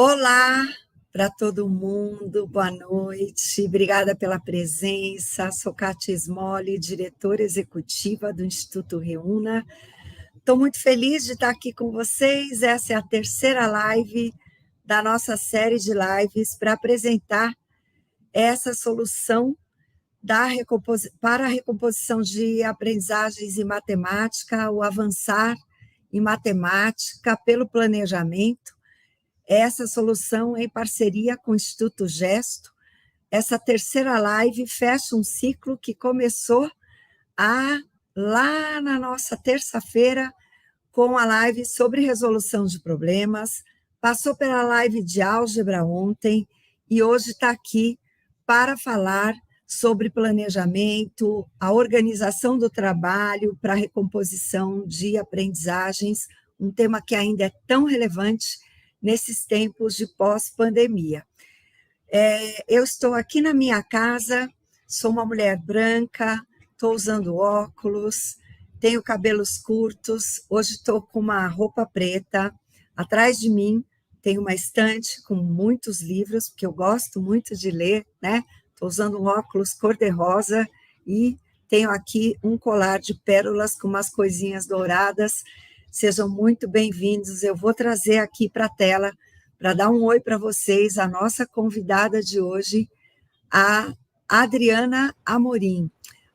Olá para todo mundo, boa noite, obrigada pela presença. Sou Kátia Smolli, diretora executiva do Instituto Reúna. Estou muito feliz de estar aqui com vocês. Essa é a terceira live da nossa série de lives para apresentar essa solução para a recomposição de aprendizagens em matemática, o avançar em matemática pelo planejamento. Essa solução em parceria com o Instituto Gesto. Essa terceira live fecha um ciclo que começou lá na nossa terça-feira com a live sobre resolução de problemas, passou pela live de álgebra ontem e hoje está aqui para falar sobre planejamento, a organização do trabalho para a recomposição de aprendizagens, um tema que ainda é tão relevante nesses tempos de pós-pandemia. Eu estou aqui na minha casa, sou uma mulher branca, estou usando óculos, tenho cabelos curtos, hoje estou com uma roupa preta, atrás de mim tem uma estante com muitos livros, porque eu gosto muito de ler, né? Estou usando um óculos cor-de-rosa e tenho aqui um colar de pérolas com umas coisinhas douradas. Sejam muito bem-vindos. Eu vou trazer aqui para a tela, para dar um oi para vocês, a nossa convidada de hoje, a Adriana Amorim.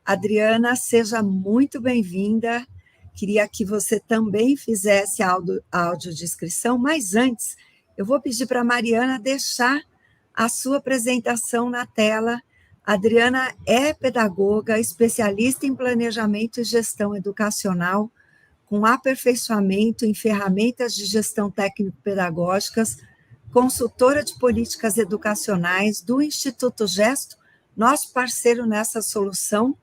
Adriana, seja muito bem-vinda. Queria que você também fizesse a audiodescrição, mas antes, eu vou pedir para a Mariana deixar a sua apresentação na tela. A Adriana é pedagoga, especialista em planejamento e gestão educacional, com aperfeiçoamento em ferramentas de gestão técnico-pedagógicas, consultora de políticas educacionais do Instituto Gesto, nosso parceiro nessa solução,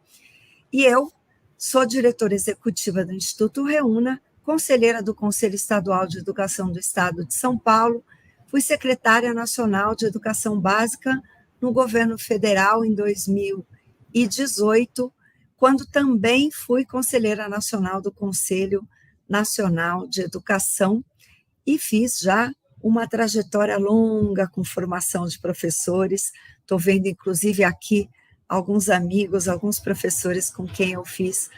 e eu sou diretora executiva do Instituto Reúna, conselheira do Conselho Estadual de Educação do Estado de São Paulo, fui secretária nacional de Educação Básica no governo federal em 2018, quando também fui conselheira nacional do Conselho Nacional de Educação e fiz já uma trajetória longa com formação de professores. Estou vendo, inclusive, aqui alguns amigos, alguns professores com quem eu fiz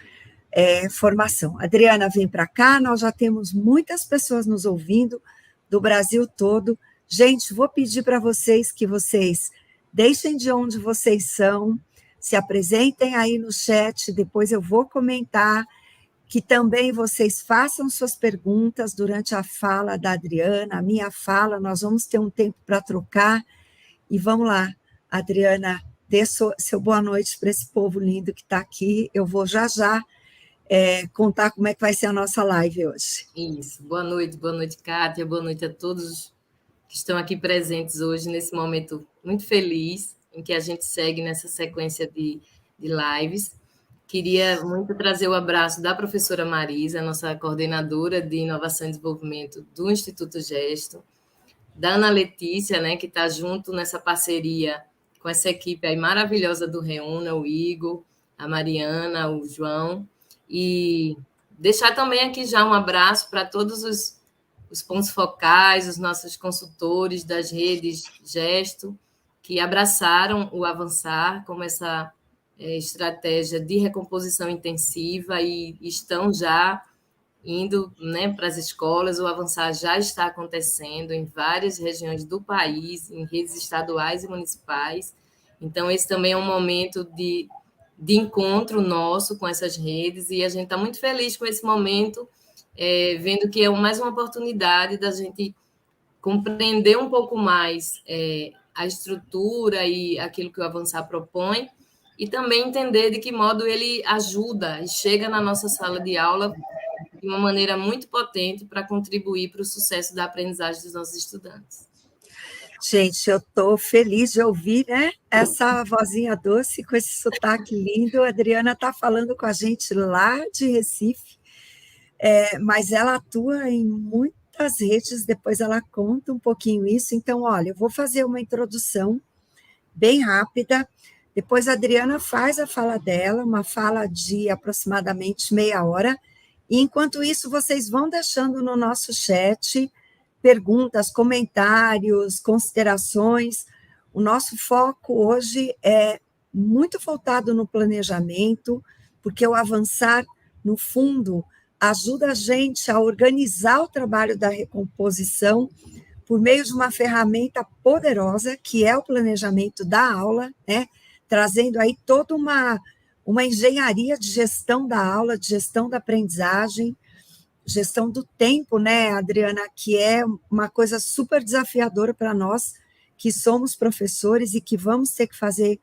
formação. Adriana, vem para cá, nós já temos muitas pessoas nos ouvindo, do Brasil todo. Gente, vou pedir para vocês que vocês deixem de onde vocês são, se apresentem aí no chat, depois eu vou comentar, que também vocês façam suas perguntas durante a fala da Adriana, a minha fala, nós vamos ter um tempo para trocar, e vamos lá, Adriana, dê seu boa noite para esse povo lindo que está aqui, eu vou já contar como é que vai ser a nossa live hoje. Isso, boa noite, Kátia, boa noite a todos que estão aqui presentes hoje, nesse momento muito feliz, em que a gente segue nessa sequência de lives. Queria muito trazer o abraço da professora Marisa, nossa coordenadora de Inovação e Desenvolvimento do Instituto Gesto, da Ana Letícia, né, que está junto nessa parceria com essa equipe aí maravilhosa do Reúna, o Igor, a Mariana, o João, e deixar também aqui já um abraço para todos os pontos focais, os nossos consultores das redes Gesto, que abraçaram o Avançar como essa estratégia de recomposição intensiva e estão já indo, né, para as escolas. O Avançar já está acontecendo em várias regiões do país, em redes estaduais e municipais. Então, esse também é um momento de encontro nosso com essas redes, e a gente está muito feliz com esse momento, vendo que é mais uma oportunidade da gente compreender um pouco mais a estrutura e aquilo que o Avançar propõe, e também entender de que modo ele ajuda e chega na nossa sala de aula de uma maneira muito potente para contribuir para o sucesso da aprendizagem dos nossos estudantes. Gente, eu estou feliz de ouvir, né, essa vozinha doce com esse sotaque lindo. A Adriana está falando com a gente lá de Recife, mas ela atua em muitas redes, depois ela conta um pouquinho isso. Então, olha, eu vou fazer uma introdução bem rápida, depois a Adriana faz a fala dela, uma fala de aproximadamente meia hora, e enquanto isso vocês vão deixando no nosso chat perguntas, comentários, considerações. O nosso foco hoje é muito voltado no planejamento, porque o avançar, no fundo, ajuda a gente a organizar o trabalho da recomposição por meio de uma ferramenta poderosa, que é o planejamento da aula, né? Trazendo aí toda uma engenharia de gestão da aula, de gestão da aprendizagem, gestão do tempo, né, Adriana, que é uma coisa super desafiadora para nós, que somos professores e que vamos ter que fazer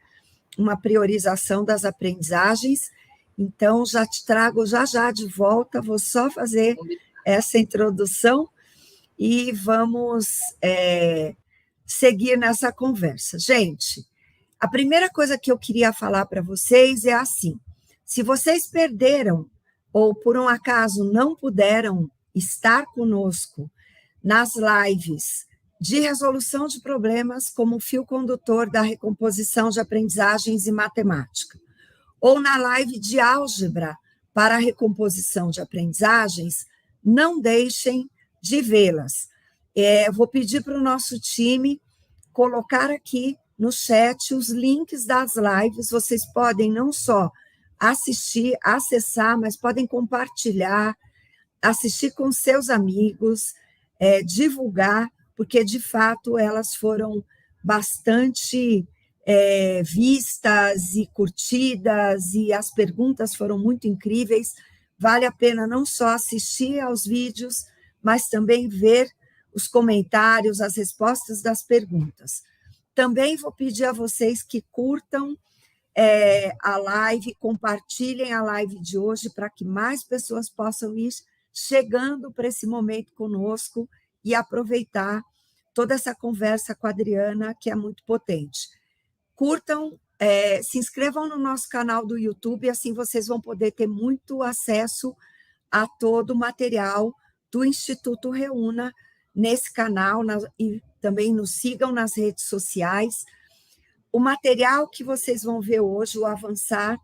uma priorização das aprendizagens. Então, já te trago já de volta, vou só fazer essa introdução e vamos seguir nessa conversa. Gente, a primeira coisa que eu queria falar para vocês é assim: se vocês perderam ou por um acaso não puderam estar conosco nas lives de resolução de problemas como fio condutor da recomposição de aprendizagens em matemática, ou na live de álgebra para a recomposição de aprendizagens, não deixem de vê-las. Vou pedir para o nosso time colocar aqui no chat os links das lives. Vocês podem não só assistir, acessar, mas podem compartilhar, assistir com seus amigos, divulgar, porque, de fato, elas foram bastante vistas e curtidas, e as perguntas foram muito incríveis. Vale a pena não só assistir aos vídeos, mas também ver os comentários, as respostas das perguntas. Também vou pedir a vocês que curtam a live, compartilhem a live de hoje para que mais pessoas possam ir chegando para esse momento conosco e aproveitar toda essa conversa com a Adriana, que é muito potente. Curtam, se inscrevam no nosso canal do YouTube, assim vocês vão poder ter muito acesso a todo o material do Instituto Reúna nesse canal, e também nos sigam nas redes sociais. O material que vocês vão ver hoje, o Avançar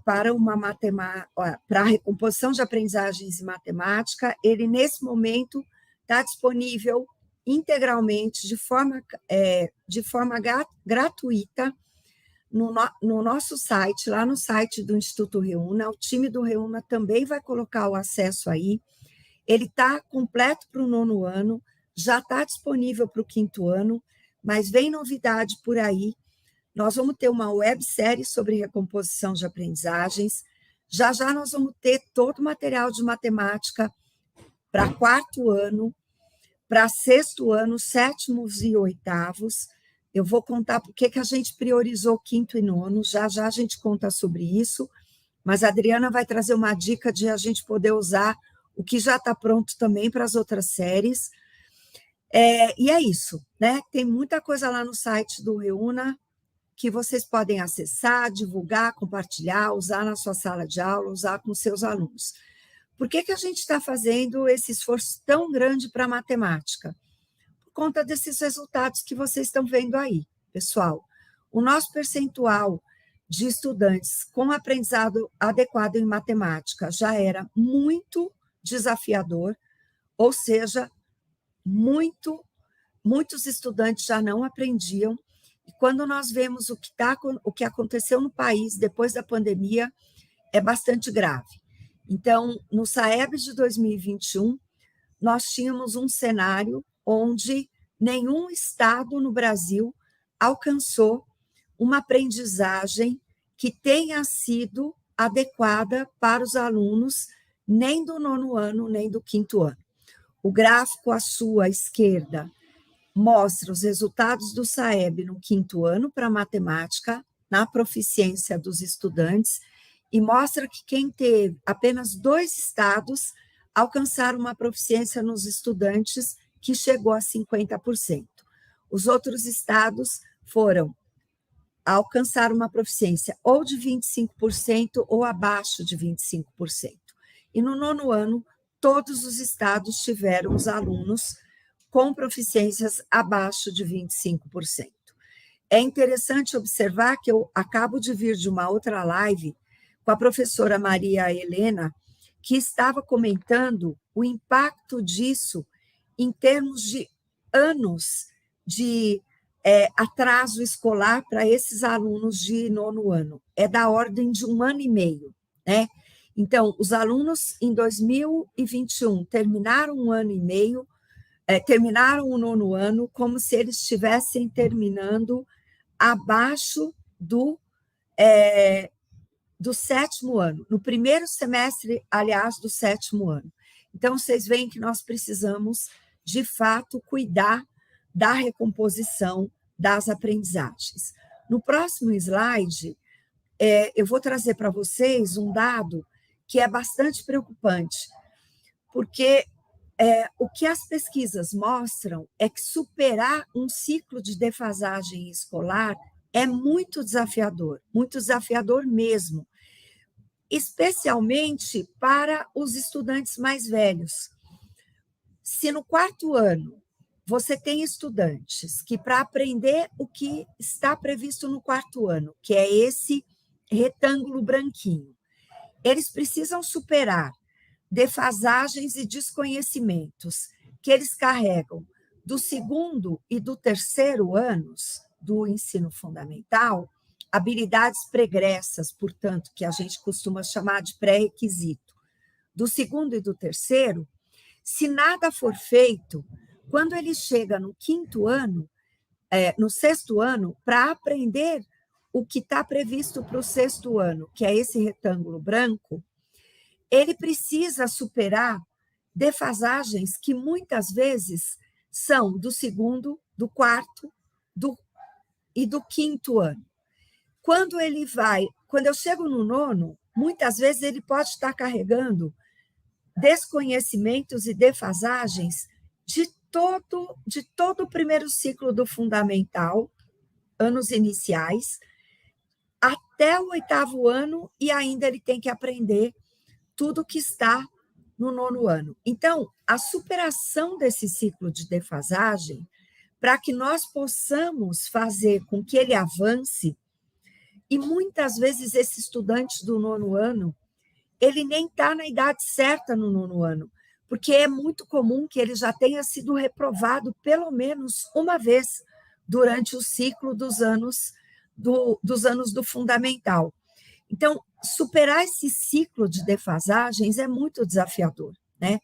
para a recomposição de aprendizagens em matemática, ele, nesse momento, está disponível integralmente, de forma gratuita, no nosso site, lá no site do Instituto Reúna. O time do Reúna também vai colocar o acesso aí. Ele está completo para o 9º ano, já está disponível para o 5º ano, mas vem novidade por aí. Nós vamos ter uma websérie sobre recomposição de aprendizagens. Já nós vamos ter todo o material de matemática para 4º ano, para 6º ano, 7º e 8º. Eu vou contar por que a gente priorizou 5º e 9º, já a gente conta sobre isso, mas a Adriana vai trazer uma dica de a gente poder usar o que já está pronto também para as outras séries. E é isso, né? Tem muita coisa lá no site do Reúna que vocês podem acessar, divulgar, compartilhar, usar na sua sala de aula, usar com seus alunos. Por que a gente está fazendo esse esforço tão grande para a matemática? Por conta desses resultados que vocês estão vendo aí, pessoal. O nosso percentual de estudantes com aprendizado adequado em matemática já era muito desafiador, ou seja, muitos estudantes já não aprendiam. E quando nós vemos o que aconteceu no país depois da pandemia, é bastante grave. Então, no SAEB de 2021, nós tínhamos um cenário onde nenhum estado no Brasil alcançou uma aprendizagem que tenha sido adequada para os alunos, nem do 9º ano, nem do 5º ano. O gráfico à sua esquerda mostra os resultados do SAEB no 5º ano para matemática, na proficiência dos estudantes, e mostra que quem teve apenas 2 estados alcançaram uma proficiência nos estudantes que chegou a 50%. Os outros estados alcançaram uma proficiência ou de 25% ou abaixo de 25%. E no 9º ano, todos os estados tiveram os alunos com proficiências abaixo de 25%. É interessante observar que eu acabo de vir de uma outra live com a professora Maria Helena, que estava comentando o impacto disso em termos de anos de atraso escolar para esses alunos de 9º ano. É da ordem de 1 ano e meio, né? Então, os alunos em 2021 terminaram 1 ano e meio, terminaram o 9º ano como se eles estivessem terminando abaixo do 7º ano, no primeiro semestre, aliás, do 7º ano. Então, vocês veem que nós precisamos, de fato, cuidar da recomposição das aprendizagens. No próximo slide, eu vou trazer para vocês um dado que é bastante preocupante, porque o que as pesquisas mostram é que superar um ciclo de defasagem escolar é muito desafiador mesmo, especialmente para os estudantes mais velhos. Se no 4º ano você tem estudantes que, para aprender o que está previsto no 4º ano, que é esse retângulo branquinho, eles precisam superar defasagens e desconhecimentos que eles carregam do 2º e do 3º anos do ensino fundamental, habilidades pregressas, portanto, que a gente costuma chamar de pré-requisito, do 2º e do 3º, se nada for feito, quando ele chega no 5º ano, no 6º ano, para aprender o que está previsto para o 6º ano, que é esse retângulo branco, ele precisa superar defasagens que muitas vezes são do 2º, do 4º e do 5º ano. Quando eu chego no 9º, muitas vezes ele pode estar carregando desconhecimentos e defasagens de todo o primeiro ciclo do fundamental, anos iniciais, até o 8º ano, e ainda ele tem que aprender tudo que está no 9º ano. Então, a superação desse ciclo de defasagem, para que nós possamos fazer com que ele avance, e muitas vezes esse estudante do 9º ano, ele nem está na idade certa no 9º ano, porque é muito comum que ele já tenha sido reprovado pelo menos uma vez durante o ciclo dos anos do fundamental. Então, superar esse ciclo de defasagens é muito desafiador, né?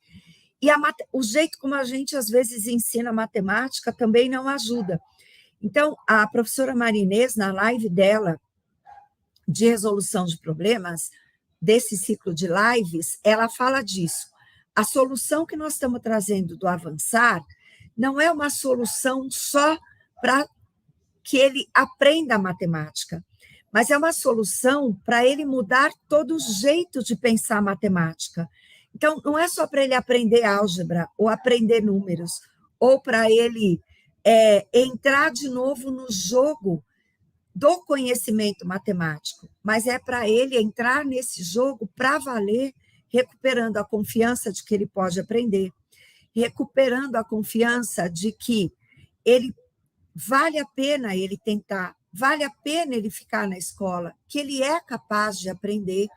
E o jeito como a gente, às vezes, ensina matemática também não ajuda. Então, a professora Marinês, na live dela de resolução de problemas, desse ciclo de lives, ela fala disso. A solução que nós estamos trazendo do avançar não é uma solução só para que ele aprenda a matemática, mas é uma solução para ele mudar todo o jeito de pensar matemática. Então, não é só para ele aprender álgebra, ou aprender números, ou para ele entrar de novo no jogo do conhecimento matemático, mas é para ele entrar nesse jogo para valer, recuperando a confiança de que ele pode aprender, recuperando a confiança de que ele vale a pena ele tentar, vale a pena ele ficar na escola, que ele é capaz de aprender,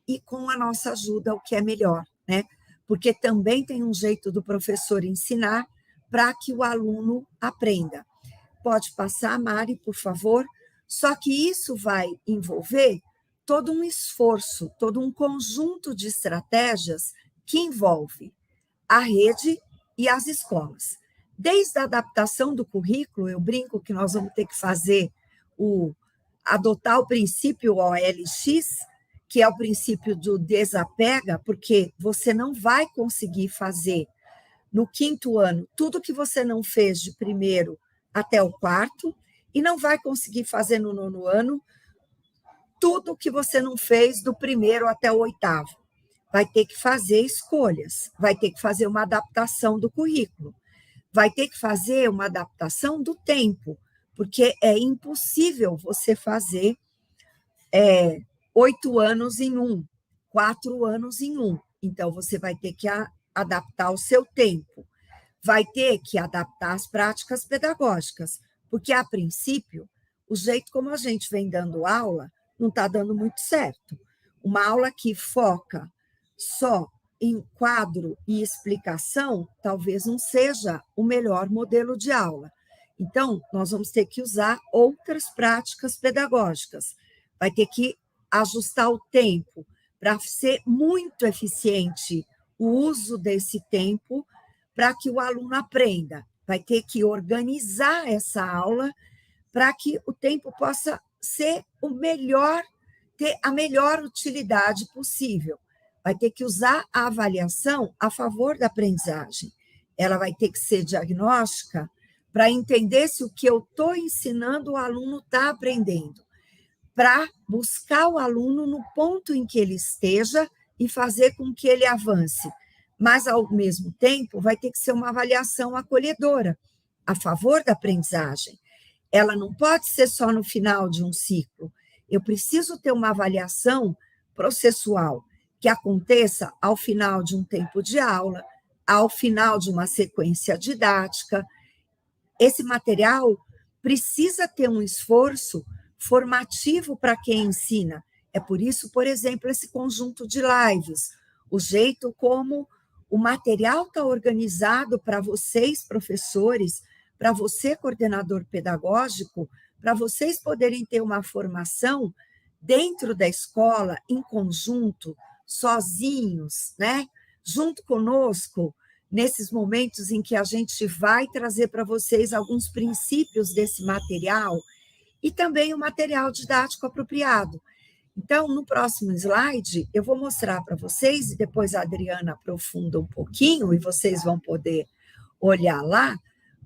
e com a nossa ajuda, o que é melhor, né? Porque também tem um jeito do professor ensinar para que o aluno aprenda. Pode passar, Mari, por favor. Só que isso vai envolver todo um esforço, todo um conjunto de estratégias que envolve a rede e as escolas. Desde a adaptação do currículo, eu brinco que nós vamos ter que adotar o princípio OLX, que é o princípio do desapega, porque você não vai conseguir fazer no 5º ano tudo que você não fez de 1º até o 4º, e não vai conseguir fazer no 9º ano tudo que você não fez do 1º até o 8º. Vai ter que fazer escolhas, vai ter que fazer uma adaptação do currículo, vai ter que fazer uma adaptação do tempo, porque é impossível você fazer 8 anos em 1, 4 anos em 1. Então, você vai ter que adaptar o seu tempo, vai ter que adaptar as práticas pedagógicas, porque, a princípio, o jeito como a gente vem dando aula não está dando muito certo. Uma aula que foca só em quadro e explicação, talvez não seja o melhor modelo de aula. Então, nós vamos ter que usar outras práticas pedagógicas. Vai ter que ajustar o tempo para ser muito eficiente o uso desse tempo para que o aluno aprenda. Vai ter que organizar essa aula para que o tempo possa ser o melhor, ter a melhor utilidade possível. Vai ter que usar a avaliação a favor da aprendizagem. Ela vai ter que ser diagnóstica para entender se o que eu estou ensinando o aluno está aprendendo, para buscar o aluno no ponto em que ele esteja e fazer com que ele avance. Mas, ao mesmo tempo, vai ter que ser uma avaliação acolhedora, a favor da aprendizagem. Ela não pode ser só no final de um ciclo. Eu preciso ter uma avaliação processual que aconteça ao final de um tempo de aula, ao final de uma sequência didática. Esse material precisa ter um esforço formativo para quem ensina. É por isso, por exemplo, esse conjunto de lives, o jeito como o material está organizado para vocês, professores, para você, coordenador pedagógico, para vocês poderem ter uma formação dentro da escola, em conjunto, sozinhos, né? Junto conosco, nesses momentos em que a gente vai trazer para vocês alguns princípios desse material e também o material didático apropriado. Então, no próximo slide, eu vou mostrar para vocês, e depois a Adriana aprofunda um pouquinho, e vocês vão poder olhar lá,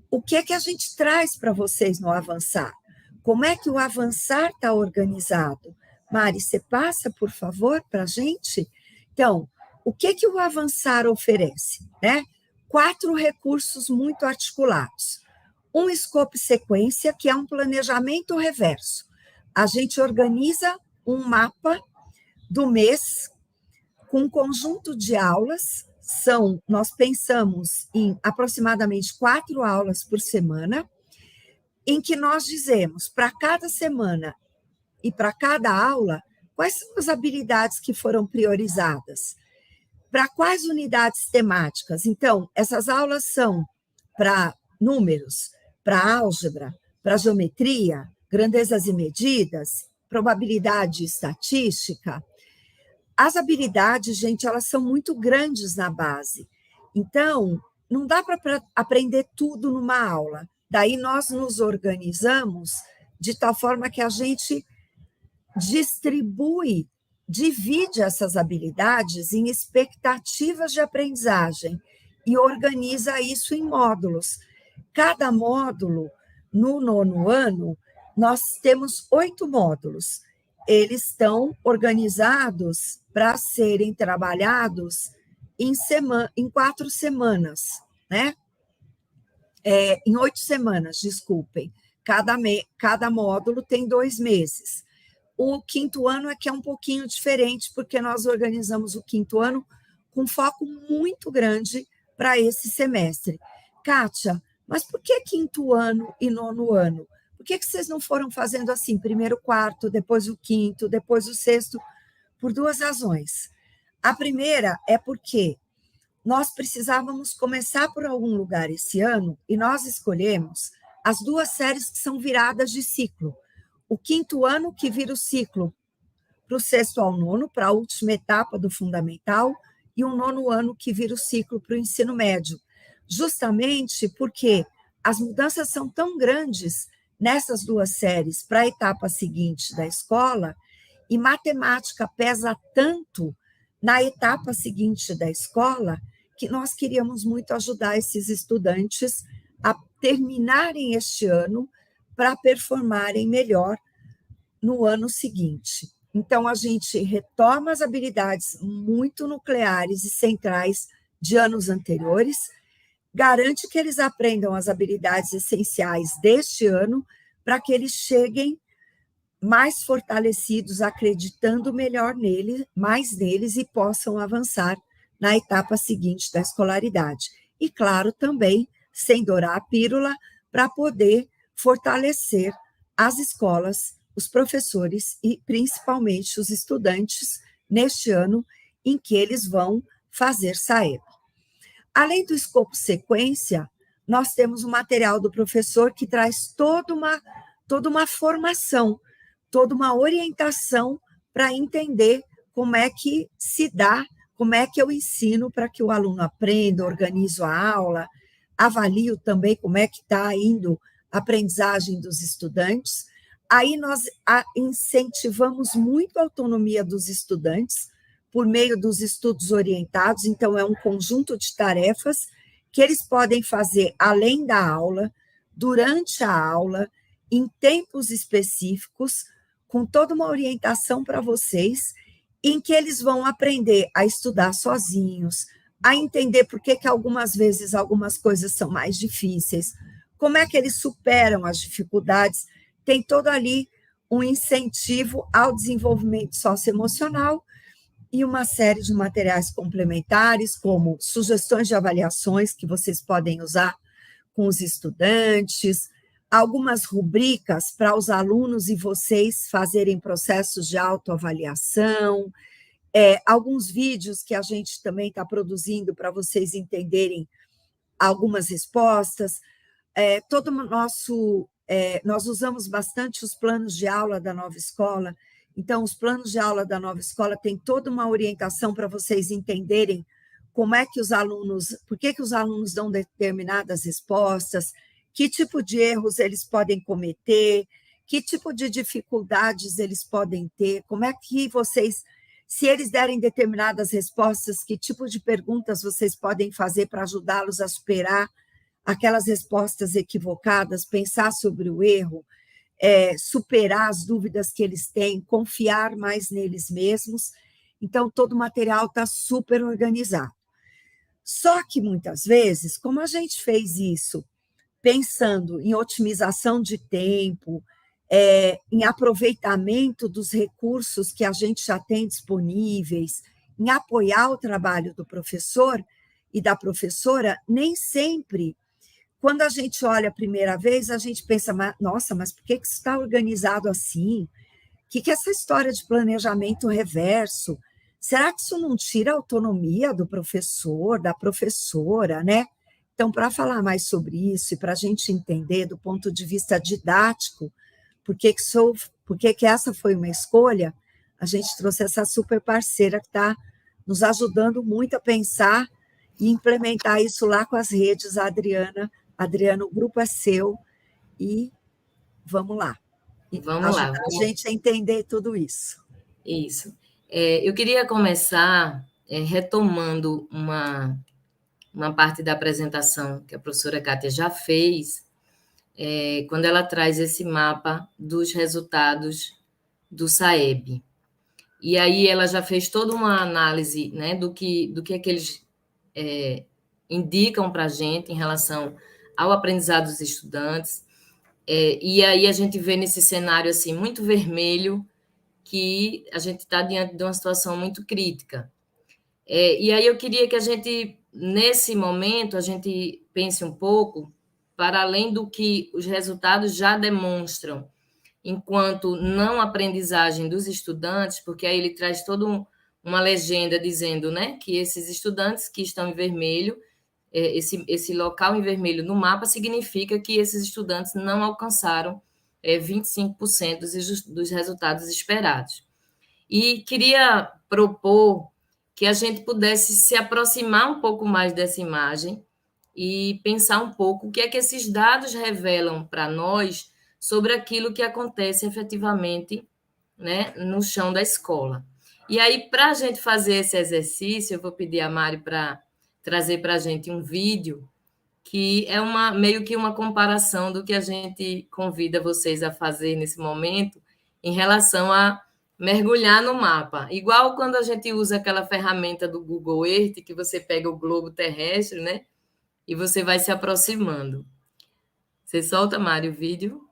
o que é que a gente traz para vocês no Avançar. Como é que o Avançar está organizado? Mari, você passa, por favor, para a gente? Então, o que que o Avançar oferece, né? 4 recursos muito articulados. Um escopo sequência, que é um planejamento reverso. A gente organiza um mapa do mês com um conjunto de aulas. Nós pensamos em aproximadamente 4 aulas por semana, em que nós dizemos para cada semana e para cada aula quais são as habilidades que foram priorizadas, para quais unidades temáticas. Então, essas aulas são para números, para álgebra, para geometria, grandezas e medidas, probabilidade e estatística. As habilidades, gente, elas são muito grandes na base. Então, não dá para aprender tudo numa aula. Daí nós nos organizamos de tal forma que a gente divide essas habilidades em expectativas de aprendizagem e organiza isso em módulos. Cada módulo, no 9º ano, nós temos 8 módulos. Eles estão organizados para serem trabalhados em 4 semanas, né? Em 8 semanas, desculpem. Cada módulo tem 2 meses. O 5º ano é que é um pouquinho diferente, porque nós organizamos o 5º ano com foco muito grande para esse semestre. Kátia, mas por que 5º ano e 9º ano? Por que vocês não foram fazendo assim, primeiro o 4º, depois o 5º, depois o 6º? Por 2 razões. A primeira é porque nós precisávamos começar por algum lugar esse ano e nós escolhemos as 2 séries que são viradas de ciclo. O 5º ano, que vira o ciclo para o 6º ao 9º, para a última etapa do fundamental, e o 9º ano, que vira o ciclo para o ensino médio. Justamente porque as mudanças são tão grandes nessas 2 séries para a etapa seguinte da escola, e matemática pesa tanto na etapa seguinte da escola, que nós queríamos muito ajudar esses estudantes a terminarem este ano para performarem melhor no ano seguinte. Então, a gente retoma as habilidades muito nucleares e centrais de anos anteriores, garante que eles aprendam as habilidades essenciais deste ano, para que eles cheguem mais fortalecidos, acreditando melhor mais neles e possam avançar na etapa seguinte da escolaridade. E, claro, também, sem dourar a pílula, para poder fortalecer as escolas, os professores e, principalmente, os estudantes neste ano em que eles vão fazer SAEB. Além do escopo sequência, nós temos o material do professor que traz toda uma formação, toda uma orientação para entender como é que se dá, como é que eu ensino para que o aluno aprenda, organizo a aula, avalio também como é que está indo a aprendizagem dos estudantes. Aí nós incentivamos muito a autonomia dos estudantes por meio dos estudos orientados, então é um conjunto de tarefas que eles podem fazer além da aula, durante a aula, em tempos específicos, com toda uma orientação para vocês, em que eles vão aprender a estudar sozinhos, a entender por que algumas vezes algumas coisas são mais difíceis, como é que eles superam as dificuldades, tem todo ali um incentivo ao desenvolvimento socioemocional e uma série de materiais complementares, como sugestões de avaliações que vocês podem usar com os estudantes, algumas rubricas para os alunos e vocês fazerem processos de autoavaliação, alguns vídeos que a gente também está produzindo para vocês entenderem algumas respostas. Todo o nosso... nós usamos bastante os planos de aula da Nova Escola, então os planos de aula da Nova Escola têm toda uma orientação para vocês entenderem como é que os alunos, por que os alunos dão determinadas respostas, que tipo de erros eles podem cometer, que tipo de dificuldades eles podem ter, como é que vocês, se eles derem determinadas respostas, que tipo de perguntas vocês podem fazer para ajudá-los a superar aquelas respostas equivocadas, pensar sobre o erro, superar as dúvidas que eles têm, confiar mais neles mesmos. Então, todo o material está super organizado. Só que, muitas vezes, como a gente fez isso pensando em otimização de tempo, em aproveitamento dos recursos que a gente já tem disponíveis, em apoiar o trabalho do professor e da professora, nem sempre, quando a gente olha a primeira vez, a gente pensa, nossa, mas por que isso está organizado assim? O que é essa história de planejamento reverso? Será que isso não tira a autonomia do professor, da professora, né? Então, para falar mais sobre isso e para a gente entender do ponto de vista didático, por que essa foi uma escolha, a gente trouxe essa super parceira que está nos ajudando muito a pensar e implementar isso lá com as redes, a Adriana. Adriana, o grupo é seu e vamos lá. Vamos lá. A gente a entender tudo isso. Isso. Eu queria começar retomando uma parte da apresentação que a professora Kátia já fez, quando ela traz esse mapa dos resultados do SAEB. E aí ela já fez toda uma análise, né, do que é que eles indicam para a gente em relação ao aprendizado dos estudantes. E aí a gente vê nesse cenário assim, muito vermelho, que a gente está diante de uma situação muito crítica. E aí eu queria que a gente, nesse momento, a gente pense um pouco para além do que os resultados já demonstram enquanto não aprendizagem dos estudantes, porque aí ele traz toda uma legenda dizendo, né, que esses estudantes que estão em vermelho, esse local em vermelho no mapa significa que esses estudantes não alcançaram 25% dos resultados esperados. E queria propor que a gente pudesse se aproximar um pouco mais dessa imagem e pensar um pouco o que é que esses dados revelam para nós sobre aquilo que acontece efetivamente, né, no chão da escola. E aí, para a gente fazer esse exercício, eu vou pedir a Mari para trazer para a gente um vídeo que é meio que uma comparação do que a gente convida vocês a fazer nesse momento em relação a mergulhar no mapa. Igual quando a gente usa aquela ferramenta do Google Earth, que você pega o globo terrestre, né? E você vai se aproximando. Você solta, Mari, o vídeo?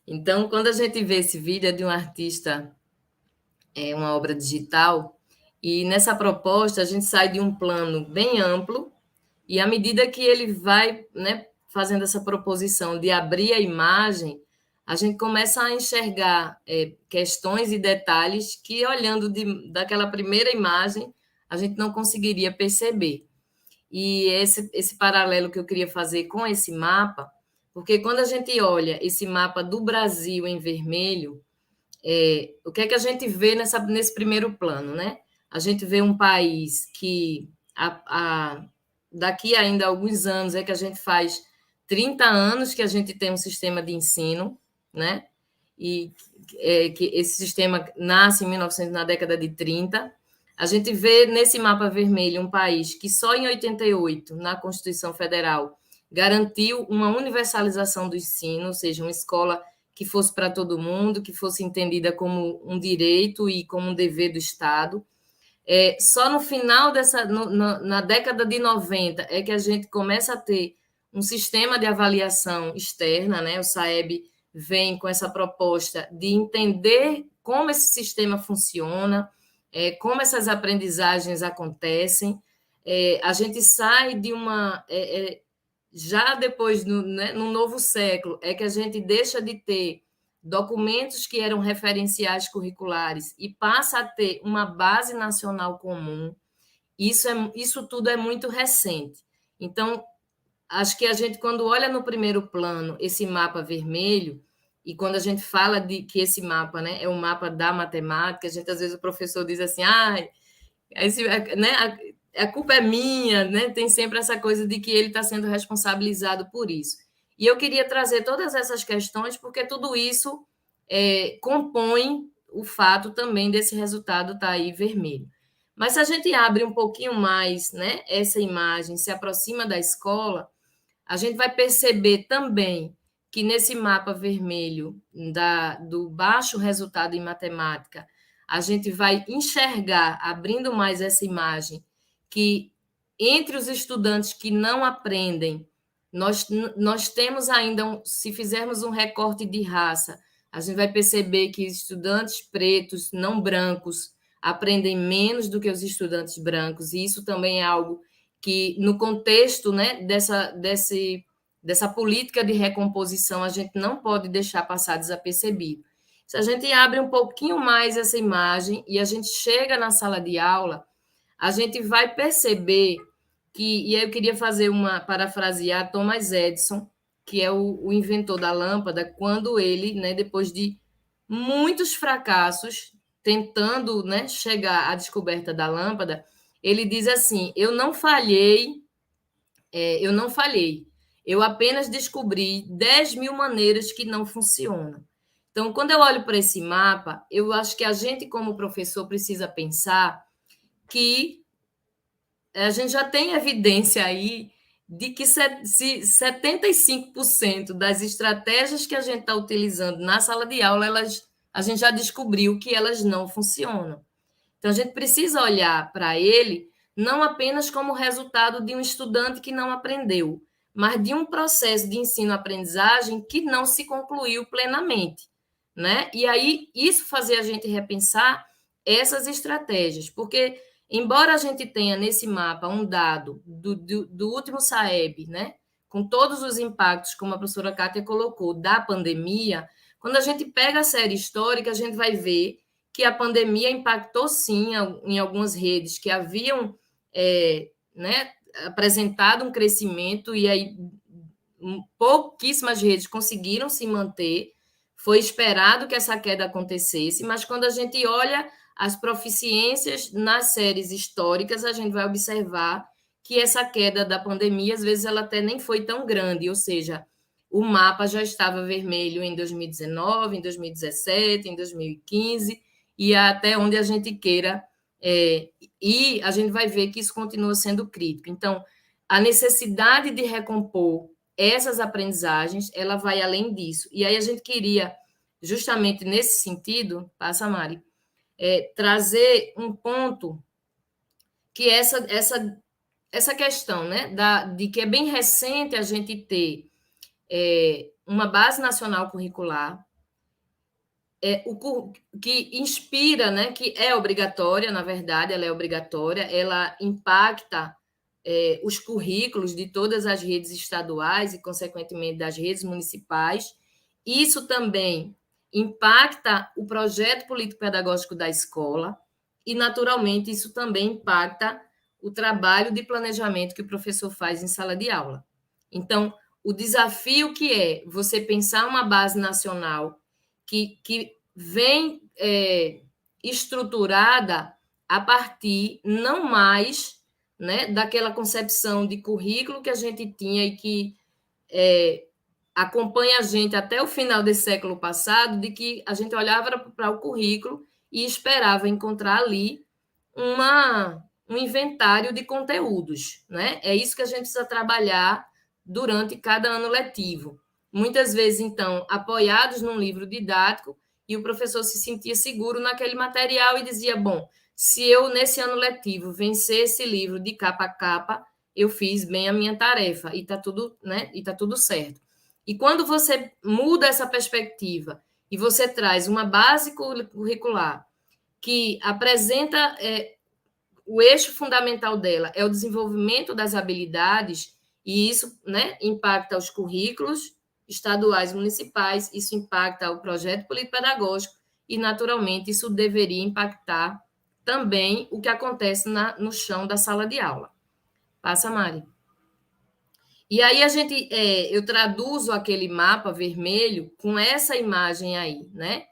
Então, quando a gente vê esse vídeo é de um artista, uma obra digital, e nessa proposta a gente sai de um plano bem amplo, e à medida que ele vai, né, fazendo essa proposição de abrir a imagem, a gente começa a enxergar questões e detalhes que, olhando daquela primeira imagem, a gente não conseguiria perceber. E esse paralelo que eu queria fazer com esse mapa, porque quando a gente olha esse mapa do Brasil em vermelho, o que é que a gente vê nesse primeiro plano, né? A gente vê um país que daqui ainda a alguns anos é que a gente faz 30 anos que a gente tem um sistema de ensino, né? E que esse sistema nasce em 1900, na década de 30. A gente vê nesse mapa vermelho um país que só em 88, na Constituição Federal, garantiu uma universalização do ensino, ou seja, uma escola que fosse para todo mundo, que fosse entendida como um direito e como um dever do Estado. Só no final na década de 90 é que a gente começa a ter um sistema de avaliação externa, né? O SAEB vem com essa proposta de entender como esse sistema funciona, como essas aprendizagens acontecem. A gente sai de uma... já depois, né, no novo século, é que a gente deixa de ter documentos que eram referenciais curriculares e passa a ter uma base nacional comum. Isso tudo é muito recente. Então, acho que a gente, quando olha no primeiro plano esse mapa vermelho, e quando a gente fala de que esse mapa, né, é um mapa da matemática, às vezes o professor diz assim, né, a culpa é minha, né? Tem sempre essa coisa de que ele está sendo responsabilizado por isso. E eu queria trazer todas essas questões, porque tudo isso compõe o fato também desse resultado estar aí vermelho. Mas se a gente abre um pouquinho mais, né, essa imagem, se aproxima da escola, a gente vai perceber também que nesse mapa vermelho do baixo resultado em matemática, a gente vai enxergar, abrindo mais essa imagem, que entre os estudantes que não aprendem, nós temos ainda, se fizermos um recorte de raça, a gente vai perceber que estudantes pretos, não brancos, aprendem menos do que os estudantes brancos, e isso também é algo que, no contexto, né, dessa política de recomposição, a gente não pode deixar passar desapercebido. Se a gente abre um pouquinho mais essa imagem e a gente chega na sala de aula, a gente vai perceber que, e aí eu queria parafrasear Thomas Edison, que é o inventor da lâmpada, quando ele, né, depois de muitos fracassos, tentando, né, chegar à descoberta da lâmpada, ele diz assim: eu não falhei, eu apenas descobri 10.000 maneiras que não funcionam. Então, quando eu olho para esse mapa, eu acho que a gente, como professor, precisa pensar que a gente já tem evidência aí de que se 75% das estratégias que a gente está utilizando na sala de aula, a gente já descobriu que elas não funcionam. Então, a gente precisa olhar para ele não apenas como resultado de um estudante que não aprendeu, mas de um processo de ensino-aprendizagem que não se concluiu plenamente, né? E aí, isso fazia a gente repensar essas estratégias, porque, embora a gente tenha nesse mapa um dado do último SAEB, né? Com todos os impactos, como a professora Kátia colocou, da pandemia, quando a gente pega a série histórica, a gente vai ver que a pandemia impactou, sim, em algumas redes que haviam né, apresentado um crescimento, e aí pouquíssimas redes conseguiram se manter. Foi esperado que essa queda acontecesse, mas quando a gente olha as proficiências nas séries históricas, a gente vai observar que essa queda da pandemia, às vezes, ela até nem foi tão grande, ou seja, o mapa já estava vermelho em 2019, em 2017, em 2015, e até onde a gente queira, e a gente vai ver que isso continua sendo crítico. Então, a necessidade de recompor essas aprendizagens, ela vai além disso. E aí a gente queria, justamente nesse sentido, passa, Mari, trazer um ponto que essa questão, né, de que é bem recente a gente ter uma base nacional curricular, que inspira, né, que é obrigatória, na verdade, ela é obrigatória, ela impacta os currículos de todas as redes estaduais e, consequentemente, das redes municipais. Isso também impacta o projeto político-pedagógico da escola e, naturalmente, isso também impacta o trabalho de planejamento que o professor faz em sala de aula. Então, o desafio que é você pensar uma base nacional que vem estruturada a partir não mais, né, daquela concepção de currículo que a gente tinha e que acompanha a gente até o final desse século passado, de que a gente olhava para o currículo e esperava encontrar ali um inventário de conteúdos, né? É isso que a gente precisa trabalhar durante cada ano letivo. Muitas vezes, então, apoiados num livro didático, e o professor se sentia seguro naquele material e dizia, bom, se eu, nesse ano letivo, vencer esse livro de capa a capa, eu fiz bem a minha tarefa, e está tudo, né? E tá tudo certo. E quando você muda essa perspectiva e você traz uma base curricular que apresenta o eixo fundamental dela é o desenvolvimento das habilidades, e isso, né, impacta os currículos estaduais municipais, isso impacta o projeto político-pedagógico e, naturalmente, isso deveria impactar também o que acontece no chão da sala de aula. Passa, Mari. E aí eu traduzo aquele mapa vermelho com essa imagem aí, né?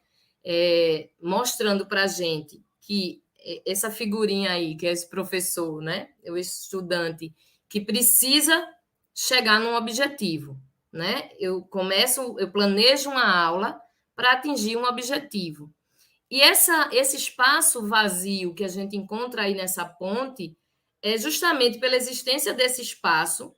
Mostrando para a gente que essa figurinha aí, que é esse professor, né? O estudante que precisa chegar num objetivo, né? Eu planejo uma aula para atingir um objetivo. E esse espaço vazio que a gente encontra aí nessa ponte é justamente pela existência desse espaço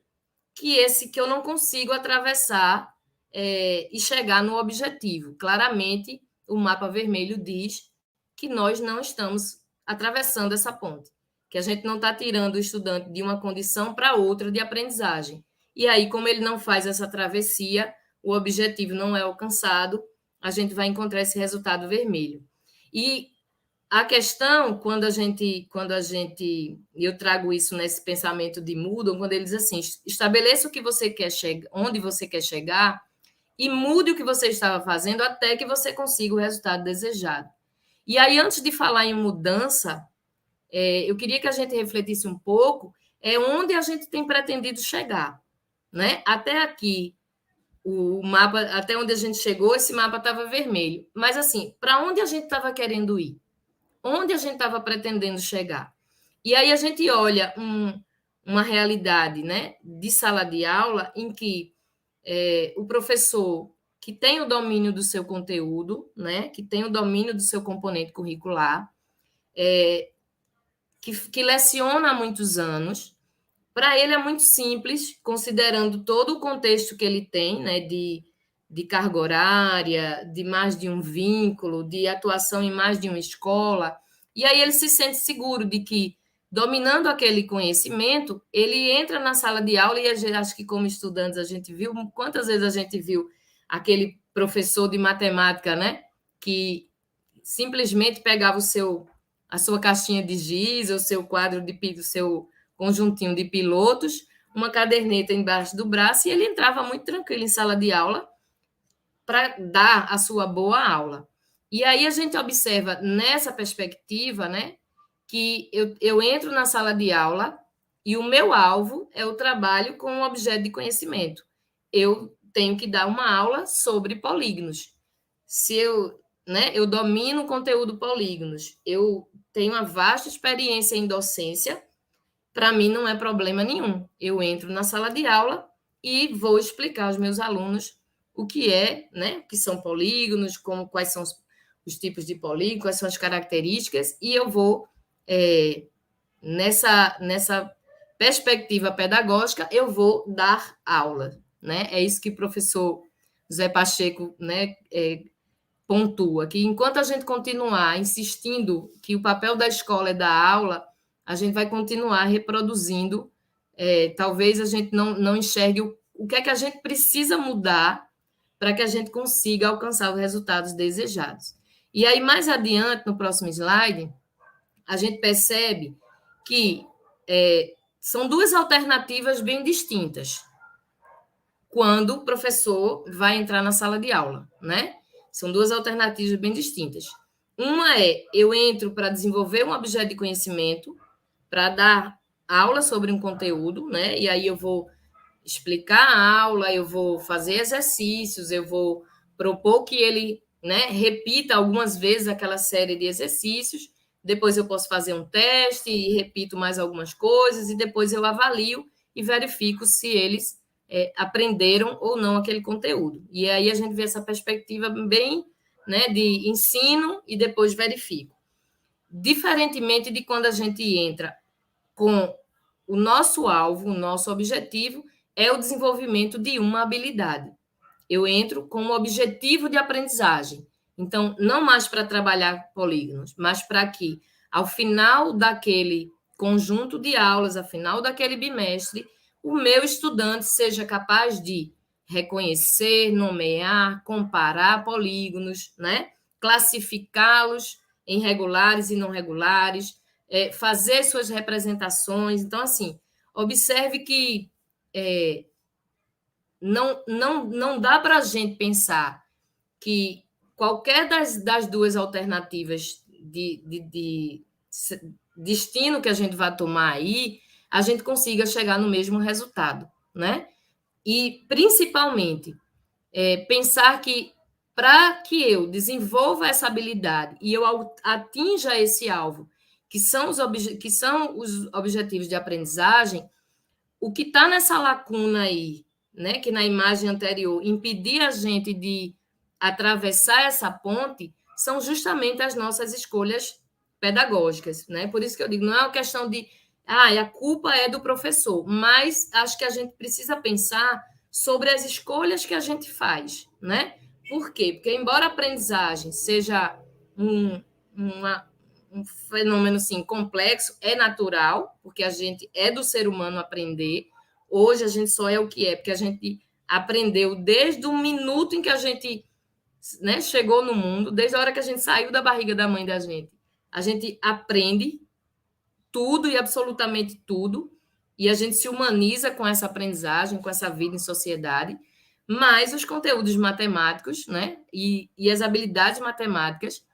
que eu não consigo atravessar e chegar no objetivo. Claramente, o mapa vermelho diz que nós não estamos atravessando essa ponte, que a gente não está tirando o estudante de uma condição para outra de aprendizagem. E aí, como ele não faz essa travessia, o objetivo não é alcançado, a gente vai encontrar esse resultado vermelho. E a questão, eu trago isso nesse pensamento de Moodle, quando ele diz assim, estabeleça o que você quer chegar, onde você quer chegar, e mude o que você estava fazendo até que você consiga o resultado desejado. E aí, antes de falar em mudança, eu queria que a gente refletisse um pouco onde a gente tem pretendido chegar, né? Até aqui, o mapa, até onde a gente chegou, esse mapa estava vermelho. Mas, assim, para onde a gente estava querendo ir? Onde a gente estava pretendendo chegar? E aí a gente olha uma realidade, né, de sala de aula em que o professor que tem o domínio do seu conteúdo, né, que tem o domínio do seu componente curricular, que leciona há muitos anos, para ele é muito simples, considerando todo o contexto que ele tem, né, de carga horária, de mais de um vínculo, de atuação em mais de uma escola, e aí ele se sente seguro de que, dominando aquele conhecimento, ele entra na sala de aula, e acho que como estudantes a gente viu, quantas vezes a gente viu aquele professor de matemática, né, que simplesmente pegava a sua caixinha de giz, o seu quadro o seu conjuntinho de pilotos, uma caderneta embaixo do braço, e ele entrava muito tranquilo em sala de aula para dar a sua boa aula. E aí a gente observa nessa perspectiva, né, que eu entro na sala de aula e o meu alvo é o trabalho com um objeto de conhecimento. Eu tenho que dar uma aula sobre polígonos. Se eu domino o conteúdo polígonos, eu tenho uma vasta experiência em docência, para mim não é problema nenhum. Eu entro na sala de aula e vou explicar aos meus alunos o que né, o que são polígonos, quais são os tipos de polígono, quais são as características, e eu vou, nessa perspectiva pedagógica, eu vou dar aula. Né? É isso que o professor José Pacheco, né, pontua, que enquanto a gente continuar insistindo que o papel da escola é dar aula, a gente vai continuar reproduzindo, talvez a gente não enxergue o que é que a gente precisa mudar para que a gente consiga alcançar os resultados desejados. E aí, mais adiante, no próximo slide, a gente percebe que são duas alternativas bem distintas quando o professor vai entrar na sala de aula, né? São duas alternativas bem distintas. Uma é, eu entro para desenvolver um objeto de conhecimento, para dar aula sobre um conteúdo, né? E aí eu vou explicar a aula, eu vou fazer exercícios, eu vou propor que ele, né, repita algumas vezes aquela série de exercícios, depois eu posso fazer um teste e repito mais algumas coisas, e depois eu avalio e verifico se eles aprenderam ou não aquele conteúdo. E aí a gente vê essa perspectiva bem, né, de ensino e depois verifico. Diferentemente de quando a gente entra com o nosso alvo, o nosso objetivo é o desenvolvimento de uma habilidade. Eu entro com um objetivo de aprendizagem. Então, não mais para trabalhar polígonos, mas para que, ao final daquele conjunto de aulas, ao final daquele bimestre, o meu estudante seja capaz de reconhecer, nomear, comparar polígonos, né? Classificá-los em regulares e não regulares, fazer suas representações. Então, assim, observe que não dá para a gente pensar que qualquer das duas alternativas de destino que a gente vai tomar aí, a gente consiga chegar no mesmo resultado, né? E, principalmente, pensar que para que eu desenvolva essa habilidade e eu atinja esse alvo, que são os objetivos de aprendizagem, o que está nessa lacuna aí, né, que na imagem anterior impedir a gente de atravessar essa ponte, são justamente as nossas escolhas pedagógicas, né? Por isso que eu digo, não é uma questão de a culpa é do professor, mas acho que a gente precisa pensar sobre as escolhas que a gente faz, né? Por quê? Porque embora a aprendizagem seja um fenômeno assim, complexo, é natural, porque a gente é do ser humano aprender. Hoje a gente só é o que é, porque a gente aprendeu desde o minuto em que a gente, né, chegou no mundo, desde a hora que a gente saiu da barriga da mãe da gente. A gente aprende tudo e absolutamente tudo, e a gente se humaniza com essa aprendizagem, com essa vida em sociedade, mas os conteúdos matemáticos, né, e as habilidades matemáticas,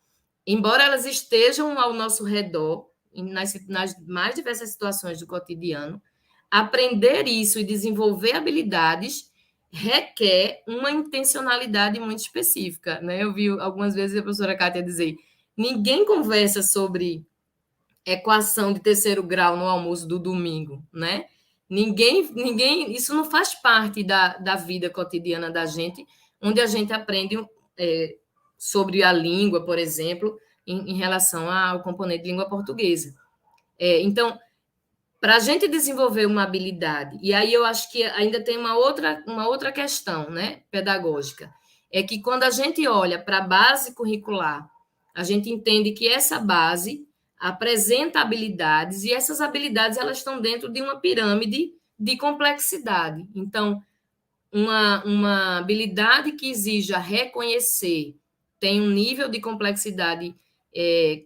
embora elas estejam ao nosso redor, nas mais diversas situações do cotidiano, aprender isso e desenvolver habilidades requer uma intencionalidade muito específica, né? Eu vi algumas vezes a professora Kátia dizer, ninguém conversa sobre equação de terceiro grau no almoço do domingo, né? Ninguém, isso não faz parte da vida cotidiana da gente, onde a gente aprende sobre a língua, por exemplo, em relação ao componente de língua portuguesa. Então, para a gente desenvolver uma habilidade, e aí eu acho que ainda tem uma outra questão, né, pedagógica, é que quando a gente olha para a base curricular, a gente entende que essa base apresenta habilidades, e essas habilidades elas estão dentro de uma pirâmide de complexidade. Então, uma habilidade que exija reconhecer tem um nível de complexidade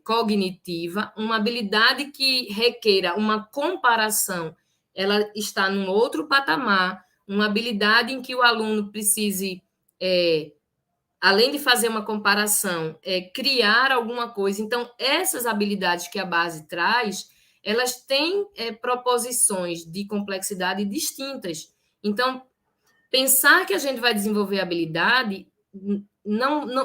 cognitiva, uma habilidade que requeira uma comparação, ela está num outro patamar, uma habilidade em que o aluno precise, além de fazer uma comparação, criar alguma coisa. Então, essas habilidades que a base traz, elas têm proposições de complexidade distintas. Então, pensar que a gente vai desenvolver habilidade,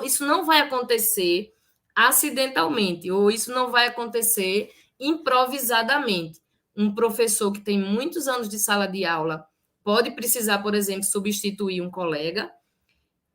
isso não vai acontecer acidentalmente, ou isso não vai acontecer improvisadamente. Um professor que tem muitos anos de sala de aula pode precisar, por exemplo, substituir um colega,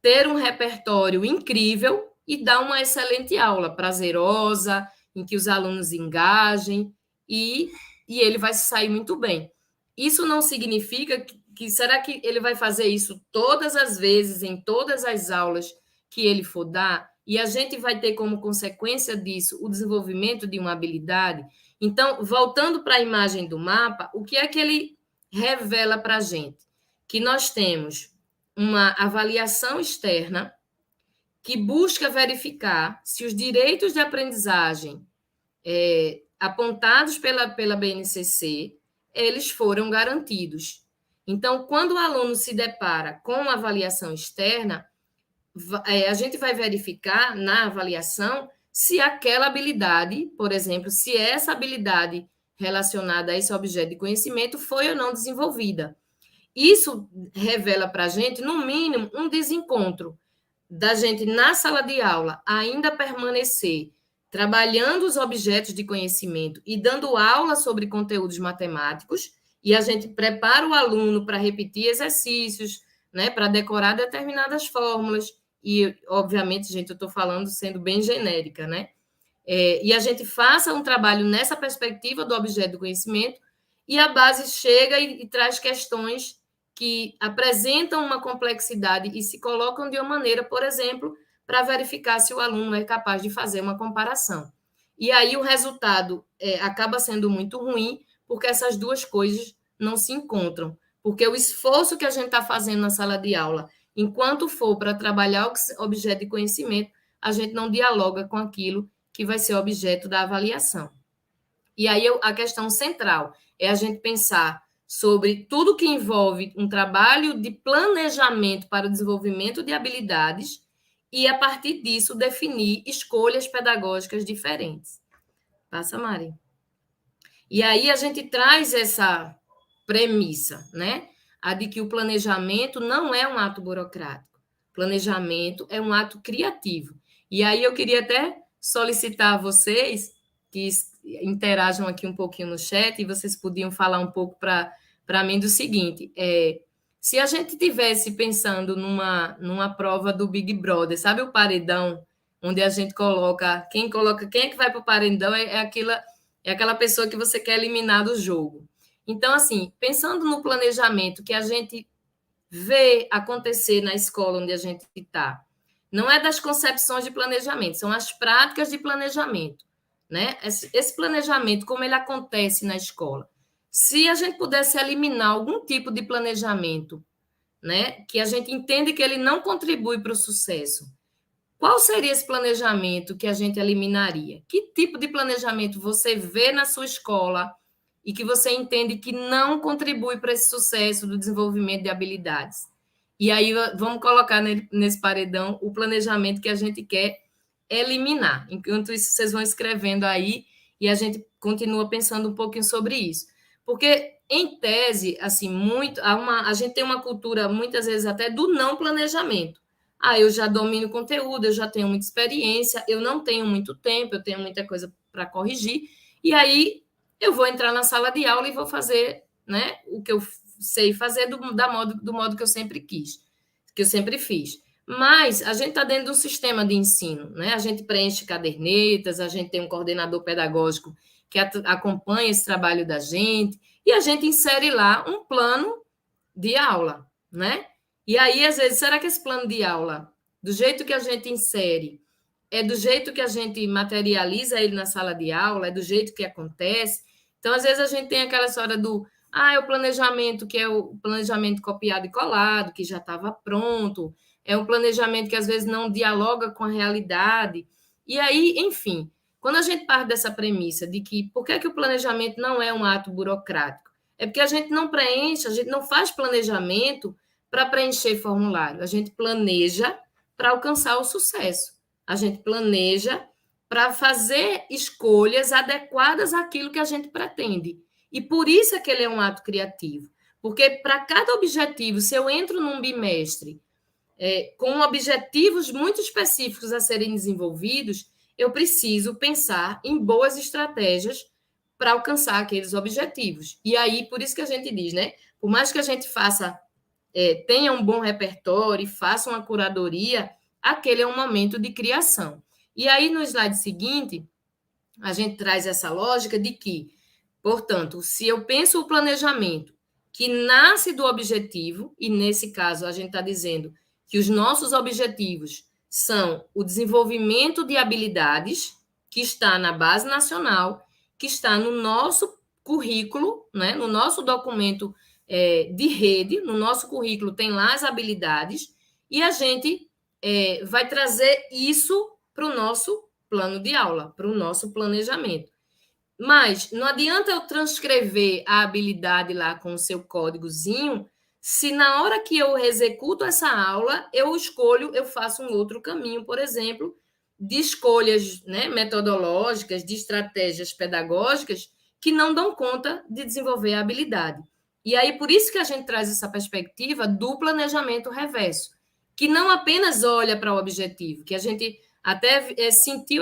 ter um repertório incrível e dar uma excelente aula, prazerosa, em que os alunos engajem, e ele vai se sair muito bem. Isso não significa que será que ele vai fazer isso todas as vezes, em todas as aulas que ele for dar, e a gente vai ter como consequência disso o desenvolvimento de uma habilidade? Então, voltando para a imagem do mapa, o que é que ele revela para a gente? Que nós temos uma avaliação externa que busca verificar se os direitos de aprendizagem apontados pela BNCC, eles foram garantidos. Então, quando o aluno se depara com uma avaliação externa, a gente vai verificar na avaliação se aquela habilidade, por exemplo, se essa habilidade relacionada a esse objeto de conhecimento foi ou não desenvolvida. Isso revela para a gente, no mínimo, um desencontro da gente, na sala de aula, ainda permanecer trabalhando os objetos de conhecimento e dando aula sobre conteúdos matemáticos, e a gente prepara o aluno para repetir exercícios, né, para decorar determinadas fórmulas, e, obviamente, gente, eu estou falando sendo bem genérica, né? E a gente faça um trabalho nessa perspectiva do objeto do conhecimento, e a base chega e traz questões que apresentam uma complexidade e se colocam de uma maneira, por exemplo, para verificar se o aluno é capaz de fazer uma comparação. E aí o resultado acaba sendo muito ruim, porque essas duas coisas não se encontram. Porque o esforço que a gente está fazendo na sala de aula, enquanto for para trabalhar o objeto de conhecimento, a gente não dialoga com aquilo que vai ser objeto da avaliação. E aí a questão central é a gente pensar sobre tudo que envolve um trabalho de planejamento para o desenvolvimento de habilidades e, a partir disso, definir escolhas pedagógicas diferentes. Passa, Mari. E aí a gente traz essa premissa, né? A de que o planejamento não é um ato burocrático. Planejamento é um ato criativo. E aí eu queria até solicitar a vocês que interajam aqui um pouquinho no chat, e vocês podiam falar um pouco para mim do seguinte: se a gente tivesse pensando numa prova do Big Brother, sabe o paredão, onde a gente coloca quem é que vai para o paredão é aquela pessoa que você quer eliminar do jogo. Então, assim, pensando no planejamento que a gente vê acontecer na escola onde a gente está, não é das concepções de planejamento, são as práticas de planejamento, né? Esse planejamento, como ele acontece na escola. Se a gente pudesse eliminar algum tipo de planejamento, né, que a gente entende que ele não contribui para o sucesso, qual seria esse planejamento que a gente eliminaria? Que tipo de planejamento você vê na sua escola e que você entende que não contribui para esse sucesso do desenvolvimento de habilidades? E aí vamos colocar nesse paredão o planejamento que a gente quer eliminar. Enquanto isso, vocês vão escrevendo aí e a gente continua pensando um pouquinho sobre isso. Porque, em tese, assim, a gente tem uma cultura, muitas vezes, até do não planejamento. Eu já domino o conteúdo, eu já tenho muita experiência, eu não tenho muito tempo, eu tenho muita coisa para corrigir, e aí eu vou entrar na sala de aula e vou fazer, né, o que eu sei fazer do modo que eu sempre quis, que eu sempre fiz. Mas a gente está dentro de um sistema de ensino, né? A gente preenche cadernetas, a gente tem um coordenador pedagógico que acompanha esse trabalho da gente, e a gente insere lá um plano de aula, né? E aí, às vezes, será que esse plano de aula, do jeito que a gente insere, é do jeito que a gente materializa ele na sala de aula, é do jeito que acontece? Então, às vezes, a gente tem aquela história do é o planejamento, que é o planejamento copiado e colado, que já estava pronto, é um planejamento que, às vezes, não dialoga com a realidade. E aí, enfim, quando a gente parte dessa premissa de que por que o planejamento não é um ato burocrático? É porque a gente não preenche, a gente não faz planejamento para preencher formulário. A gente planeja para alcançar o sucesso. A gente planeja para fazer escolhas adequadas àquilo que a gente pretende. E por isso é que ele é um ato criativo. Porque para cada objetivo, se eu entro num bimestre com objetivos muito específicos a serem desenvolvidos, eu preciso pensar em boas estratégias para alcançar aqueles objetivos. E aí, por isso que a gente diz, né? Por mais que a gente tenha um bom repertório e faça uma curadoria, aquele é um momento de criação. E aí, no slide seguinte, a gente traz essa lógica de que, portanto, se eu penso o planejamento que nasce do objetivo, e nesse caso a gente está dizendo que os nossos objetivos são o desenvolvimento de habilidades, que está na base nacional, que está no nosso currículo, né, no nosso documento de rede, no nosso currículo tem lá as habilidades, e a gente vai trazer isso para o nosso plano de aula, para o nosso planejamento. Mas não adianta eu transcrever a habilidade lá com o seu códigozinho, se na hora que eu executo essa aula, eu faço um outro caminho, por exemplo, de escolhas, né, metodológicas, de estratégias pedagógicas que não dão conta de desenvolver a habilidade. E aí, por isso que a gente traz essa perspectiva do planejamento reverso, que não apenas olha para o objetivo, que a gente até sentiu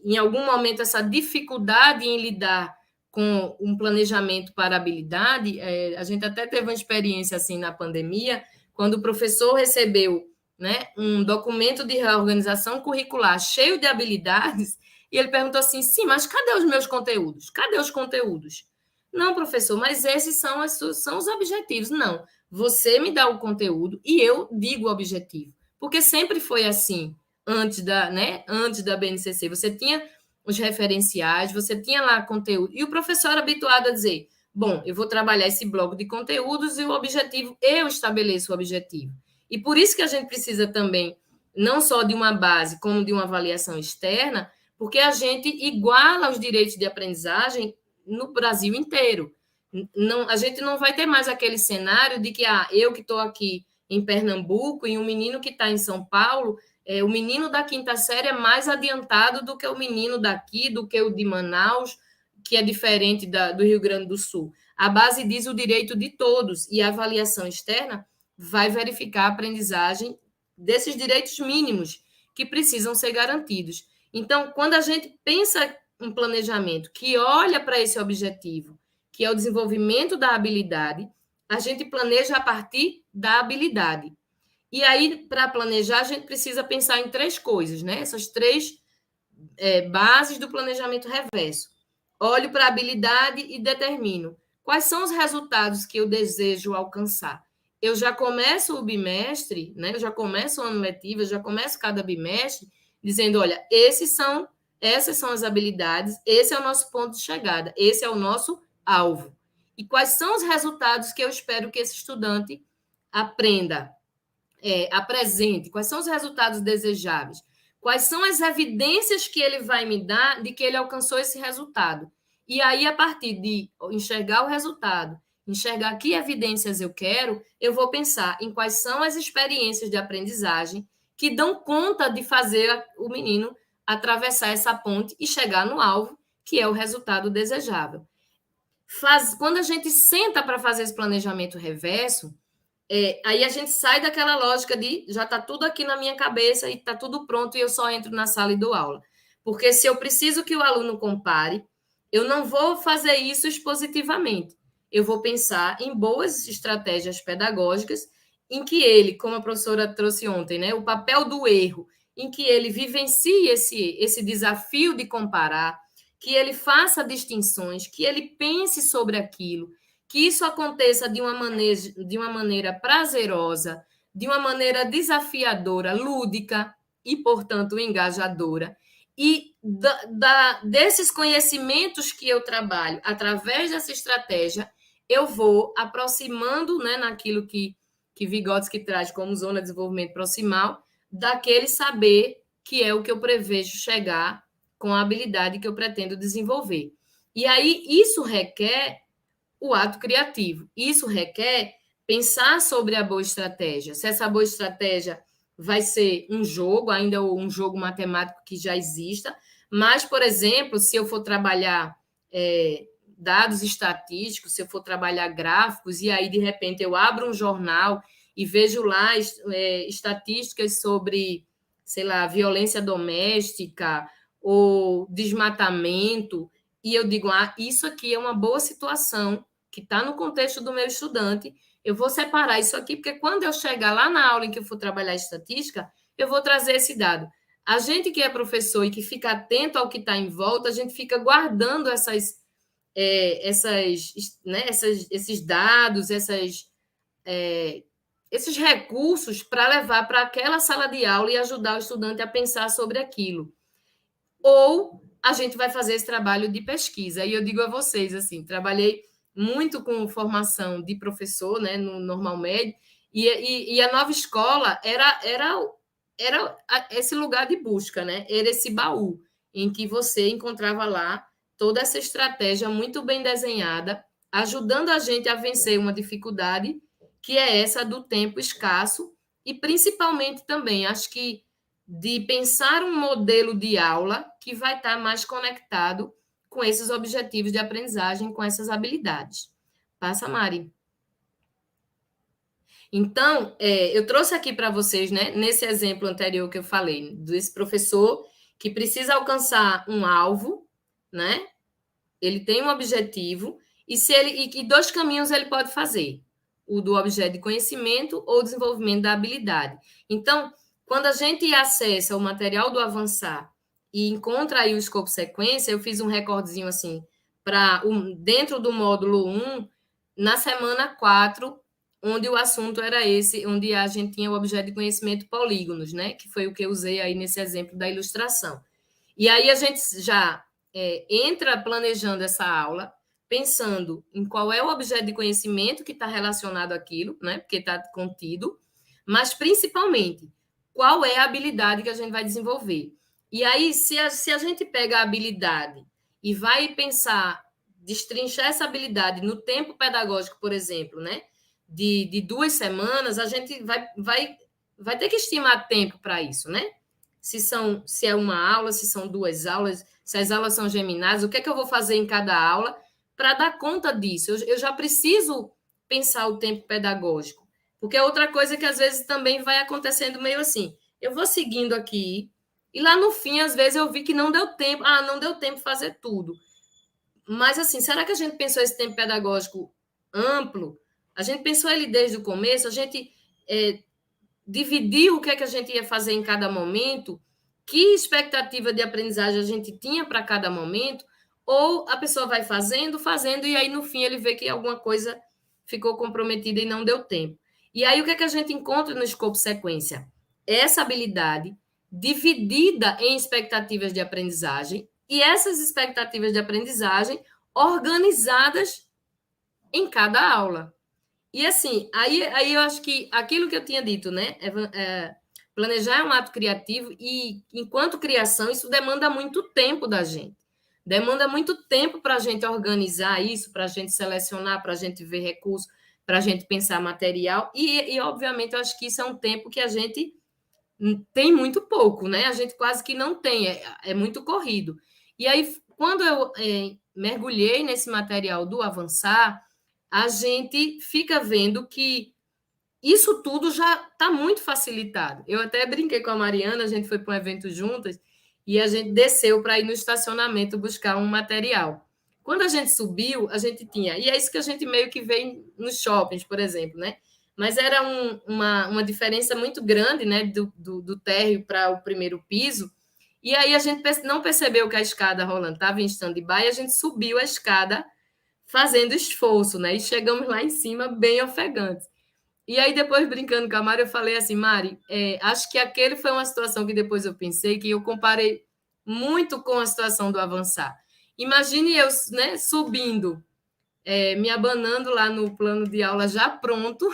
em algum momento, essa dificuldade em lidar com um planejamento para habilidade. A gente até teve uma experiência assim na pandemia, quando o professor recebeu, né, um documento de reorganização curricular cheio de habilidades, e ele perguntou assim: sim, mas cadê os meus conteúdos? Cadê os conteúdos? Não, professor, mas esses são os objetivos. Não, você me dá o conteúdo e eu digo o objetivo. Porque sempre foi assim, antes da BNCC. Você tinha os referenciais, você tinha lá conteúdo. E o professor era habituado a dizer: bom, eu vou trabalhar esse bloco de conteúdos e o objetivo, eu estabeleço o objetivo. E por isso que a gente precisa também, não só de uma base, como de uma avaliação externa, porque a gente iguala os direitos de aprendizagem no Brasil inteiro. Não, a gente não vai ter mais aquele cenário de que eu que estou aqui em Pernambuco e um menino que está em São Paulo, o menino da quinta série é mais adiantado do que o menino daqui, do que o de Manaus, que é diferente do Rio Grande do Sul. A base diz o direito de todos e a avaliação externa vai verificar a aprendizagem desses direitos mínimos que precisam ser garantidos. Então, quando a gente pensa um planejamento que olha para esse objetivo, que é o desenvolvimento da habilidade, a gente planeja a partir da habilidade. E aí, para planejar, a gente precisa pensar em 3 coisas, né? Essas 3 bases do planejamento reverso. Olho para a habilidade e determino quais são os resultados que eu desejo alcançar. Eu já começo o bimestre, né? Eu já começo o ano letivo, eu já começo cada bimestre dizendo: olha, essas são as habilidades, esse é o nosso ponto de chegada, esse é o nosso alvo. E quais são os resultados que eu espero que esse estudante aprenda, apresente, quais são os resultados desejáveis, quais são as evidências que ele vai me dar de que ele alcançou esse resultado. E aí, a partir de enxergar o resultado, enxergar que evidências eu quero, eu vou pensar em quais são as experiências de aprendizagem que dão conta de fazer o menino atravessar essa ponte e chegar no alvo, que é o resultado desejável. Quando a gente senta para fazer esse planejamento reverso, aí a gente sai daquela lógica de já está tudo aqui na minha cabeça e está tudo pronto e eu só entro na sala e dou aula. Porque se eu preciso que o aluno compare, eu não vou fazer isso expositivamente. Eu vou pensar em boas estratégias pedagógicas em que ele, como a professora trouxe ontem, né, o papel do erro, em que ele vivencie esse desafio de comparar, que ele faça distinções, que ele pense sobre aquilo, que isso aconteça de uma maneira prazerosa, de uma maneira desafiadora, lúdica e, portanto, engajadora. E desses conhecimentos que eu trabalho, através dessa estratégia, eu vou aproximando, né, naquilo que Vygotsky traz como zona de desenvolvimento proximal, daquele saber que é o que eu prevejo chegar com a habilidade que eu pretendo desenvolver. E aí, isso requer o ato criativo. Isso requer pensar sobre a boa estratégia. Se essa boa estratégia vai ser um jogo, ainda um jogo matemático que já exista, mas, por exemplo, se eu for trabalhar dados estatísticos, se eu for trabalhar gráficos, e aí, de repente, eu abro um jornal e vejo lá estatísticas sobre, sei lá, violência doméstica ou desmatamento, e eu digo: isso aqui é uma boa situação que está no contexto do meu estudante, eu vou separar isso aqui, porque quando eu chegar lá na aula em que eu for trabalhar estatística, eu vou trazer esse dado. A gente que é professor e que fica atento ao que está em volta, a gente fica guardando esses dados, esses recursos para levar para aquela sala de aula e ajudar o estudante a pensar sobre aquilo. Ou a gente vai fazer esse trabalho de pesquisa. E eu digo a vocês, assim, trabalhei muito com formação de professor, né, no normal médio, E a nova escola era esse lugar de busca, né? Era esse baú em que você encontrava lá toda essa estratégia muito bem desenhada, ajudando a gente a vencer uma dificuldade, que é essa do tempo escasso, e principalmente também, acho que de pensar um modelo de aula que vai estar mais conectado com esses objetivos de aprendizagem, com essas habilidades. Passa, Mari. Então, eu trouxe aqui para vocês, né, nesse exemplo anterior que eu falei, desse professor que precisa alcançar um alvo, né? Ele tem um objetivo, e 2 caminhos ele pode fazer: o do objeto de conhecimento ou o desenvolvimento da habilidade. Então, quando a gente acessa o material do Avançar e encontra aí o escopo sequência, eu fiz um recordezinho assim, dentro do módulo 1, na semana 4, onde o assunto era esse, onde a gente tinha o objeto de conhecimento polígonos, né? Que foi o que eu usei aí nesse exemplo da ilustração. E aí a gente já entra planejando essa aula, pensando em qual é o objeto de conhecimento que está relacionado àquilo, né? Porque está contido, mas principalmente qual é a habilidade que a gente vai desenvolver. E aí, se a gente pega a habilidade e vai pensar, destrinchar essa habilidade no tempo pedagógico, por exemplo, né? De 2 semanas, a gente vai ter que estimar tempo para isso, né? Se é uma aula, se são 2 aulas, se as aulas são geminadas, o que é que eu vou fazer em cada aula para dar conta disso? Eu já preciso pensar o tempo pedagógico, porque é outra coisa que às vezes também vai acontecendo meio assim, eu vou seguindo aqui, e lá no fim, às vezes, eu vi que não deu tempo, não deu tempo de fazer tudo. Mas, assim, será que a gente pensou esse tempo pedagógico amplo? A gente pensou ele desde o começo? A gente dividiu o que é que a gente ia fazer em cada momento? Que expectativa de aprendizagem a gente tinha para cada momento? Ou a pessoa vai fazendo, e aí, no fim, ele vê que alguma coisa ficou comprometida e não deu tempo. E aí, o que é que a gente encontra no escopo sequência? Essa habilidade dividida em expectativas de aprendizagem, e essas expectativas de aprendizagem organizadas em cada aula. E assim, aí eu acho que aquilo que eu tinha dito, né? Planejar é um ato criativo, e enquanto criação, isso demanda muito tempo da gente. Demanda muito tempo para a gente organizar isso, para a gente selecionar, para a gente ver recursos, para a gente pensar material. E, obviamente, eu acho que isso é um tempo que a gente tem muito pouco, né? A gente quase que não tem, é muito corrido. E aí, quando eu mergulhei nesse material do Avançar, a gente fica vendo que isso tudo já está muito facilitado. Eu até brinquei com a Mariana, a gente foi para um evento juntas e a gente desceu para ir no estacionamento buscar um material. Quando a gente subiu, a gente tinha, e é isso que a gente meio que vê nos shoppings, por exemplo, né? Mas era uma diferença muito grande, né, do térreo para o primeiro piso. E aí a gente não percebeu que a escada rolando estava em stand-by, e a gente subiu a escada fazendo esforço, né? E chegamos lá em cima bem ofegantes. E aí, depois, brincando com a Mari, eu falei assim, Mari, acho que aquele foi uma situação que depois eu pensei, que eu comparei muito com a situação do Avançar. Imagine eu, né, subindo, me abanando lá no plano de aula já pronto,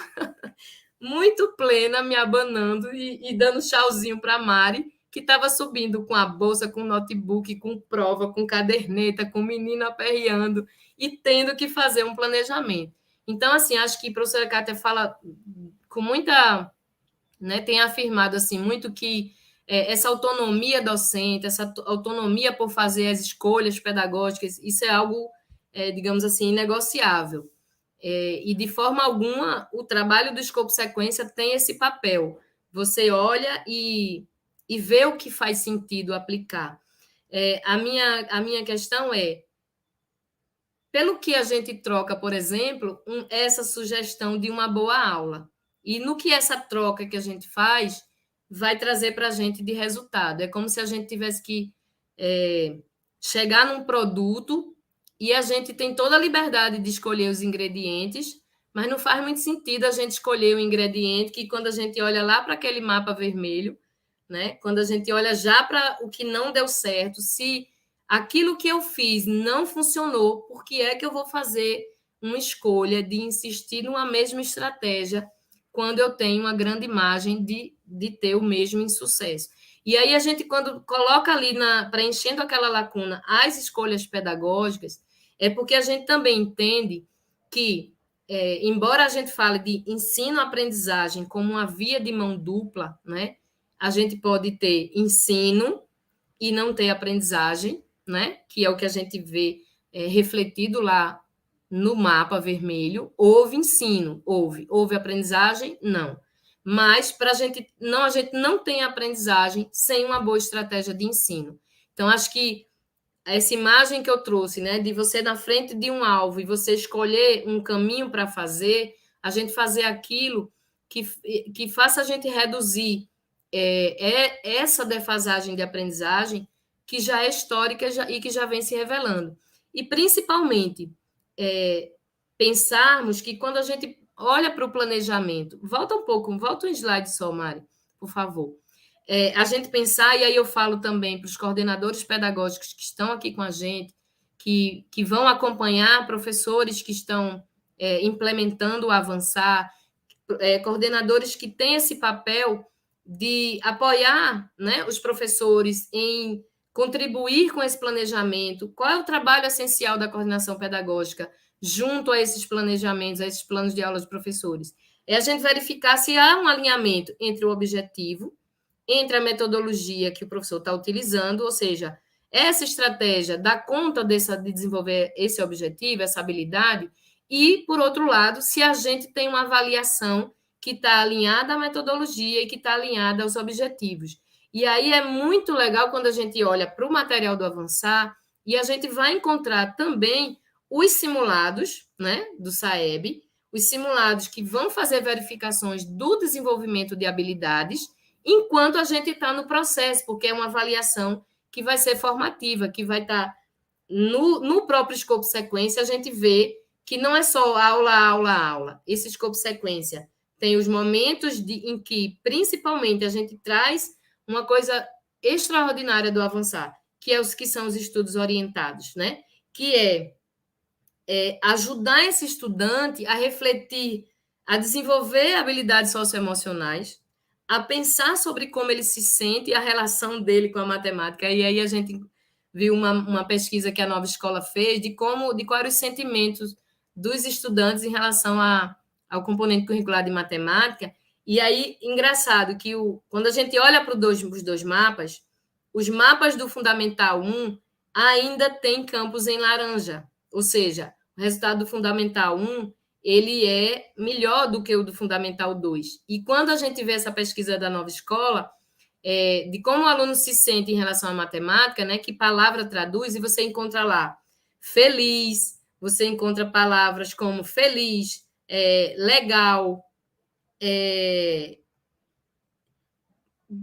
muito plena, me abanando e dando tchauzinho para a Mari, que estava subindo com a bolsa, com notebook, com prova, com caderneta, com o menino aperreando e tendo que fazer um planejamento. Então, assim, acho que a professora Kátia fala com muita, né, tem afirmado assim muito que essa autonomia docente, essa autonomia por fazer as escolhas pedagógicas, isso é algo, digamos assim, inegociável. E, de forma alguma, o trabalho do escopo sequência tem esse papel. Você olha e vê o que faz sentido aplicar. A minha questão é, pelo que a gente troca, por exemplo, essa sugestão de uma boa aula. E no que essa troca que a gente faz vai trazer para a gente de resultado. É como se a gente tivesse que chegar num produto e a gente tem toda a liberdade de escolher os ingredientes, mas não faz muito sentido a gente escolher o ingrediente que, quando a gente olha lá para aquele mapa vermelho, né, quando a gente olha já para o que não deu certo, se aquilo que eu fiz não funcionou, por que é que eu vou fazer uma escolha de insistir numa mesma estratégia quando eu tenho uma grande margem de ter o mesmo insucesso. E aí a gente, quando coloca ali, preenchendo aquela lacuna, as escolhas pedagógicas, é porque a gente também entende que, embora a gente fale de ensino-aprendizagem como uma via de mão dupla, né, a gente pode ter ensino e não ter aprendizagem, né, que é o que a gente vê refletido lá no mapa vermelho. Houve ensino, houve aprendizagem, não. Mas a gente não tem aprendizagem sem uma boa estratégia de ensino. Então, acho que essa imagem que eu trouxe, né, de você na frente de um alvo e você escolher um caminho para fazer, a gente fazer aquilo que faça a gente reduzir essa defasagem de aprendizagem que já é histórica e que já vem se revelando. E, principalmente, pensarmos que quando a gente olha para o planejamento, volta um slide só, Mari, por favor. A gente pensar, e aí eu falo também para os coordenadores pedagógicos que estão aqui com a gente, que vão acompanhar professores que estão implementando o avançar, coordenadores que têm esse papel de apoiar, né, os professores em contribuir com esse planejamento. Qual é o trabalho essencial da coordenação pedagógica junto a esses planejamentos, a esses planos de aula de professores? É a gente verificar se há um alinhamento entre o objetivo, entre a metodologia que o professor está utilizando, ou seja, essa estratégia dá conta de desenvolver esse objetivo, essa habilidade, e, por outro lado, se a gente tem uma avaliação que está alinhada à metodologia e que está alinhada aos objetivos. E aí é muito legal quando a gente olha para o material do Avançar e a gente vai encontrar também os simulados, né, do SAEB, os simulados que vão fazer verificações do desenvolvimento de habilidades, enquanto a gente está no processo, porque é uma avaliação que vai ser formativa, que vai estar no próprio escopo sequência, a gente vê que não é só aula, aula, aula. Esse escopo sequência tem os momentos em que, principalmente, a gente traz uma coisa extraordinária do Avançar, que são os estudos orientados, né? Que ajudar esse estudante a refletir, a desenvolver habilidades socioemocionais, a pensar sobre como ele se sente e a relação dele com a matemática. E aí a gente viu uma pesquisa que a Nova Escola fez de quais eram os sentimentos dos estudantes em relação ao componente curricular de matemática. E aí, engraçado que quando a gente olha para os dois mapas, os mapas do Fundamental 1 ainda tem campos em laranja, ou seja, o resultado do Fundamental 1 ele é melhor do que o do Fundamental 2. E quando a gente vê essa pesquisa da Nova Escola, de como o aluno se sente em relação à matemática, né, que palavra traduz, e você encontra lá feliz, você encontra palavras como feliz, legal,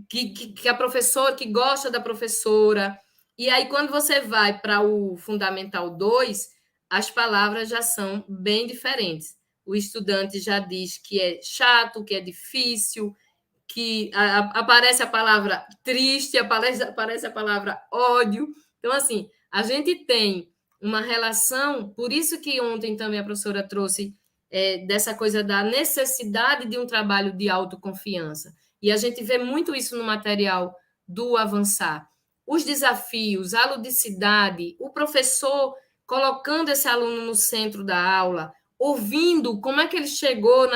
que a professora, que gosta da professora. E aí, quando você vai para o Fundamental 2, as palavras já são bem diferentes. O estudante já diz que é chato, que é difícil, que aparece a palavra triste, aparece a palavra ódio. Então, assim, a gente tem uma relação, por isso que ontem também a professora trouxe dessa coisa da necessidade de um trabalho de autoconfiança. E a gente vê muito isso no material do Avançar. Os desafios, a ludicidade, o professor colocando esse aluno no centro da aula, ouvindo como é que ele chegou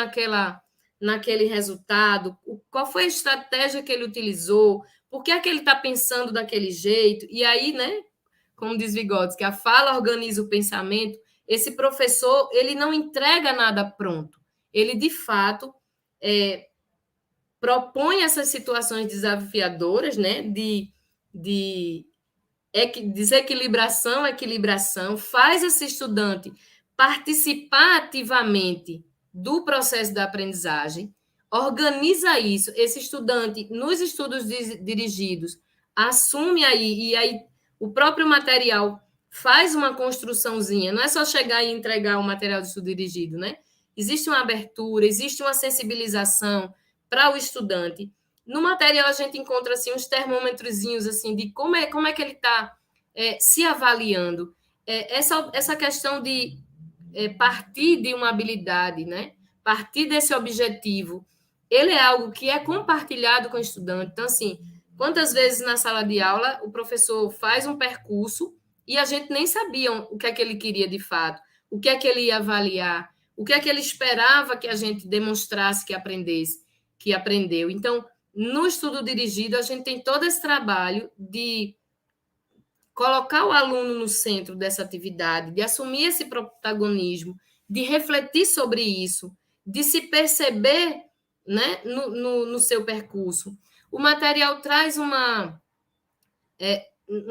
naquele resultado, qual foi a estratégia que ele utilizou, por que é que ele está pensando daquele jeito. E aí, né, como diz Vygotsky, que a fala organiza o pensamento. Esse professor, ele não entrega nada pronto. Ele, de fato, propõe essas situações desafiadoras, né, de desequilibração, equilibração, faz esse estudante participar ativamente do processo da aprendizagem, organiza isso, esse estudante, nos estudos dirigidos, assume aí, e aí o próprio material faz uma construçãozinha, não é só chegar e entregar o material de estudo dirigido, né? Existe uma abertura, existe uma sensibilização para o estudante. No material, a gente encontra assim, uns termômetrozinhos assim, de como é que ele está se avaliando. Essa questão de partir de uma habilidade, né, partir desse objetivo, ele é algo que é compartilhado com o estudante. Então, assim, quantas vezes na sala de aula o professor faz um percurso e a gente nem sabia o que é que ele queria de fato, o que é que ele ia avaliar, o que é que ele esperava que a gente demonstrasse que aprendesse, que aprendeu. Então, no estudo dirigido, a gente tem todo esse trabalho de colocar o aluno no centro dessa atividade, de assumir esse protagonismo, de refletir sobre isso, de se perceber, né, no seu percurso. O material traz uma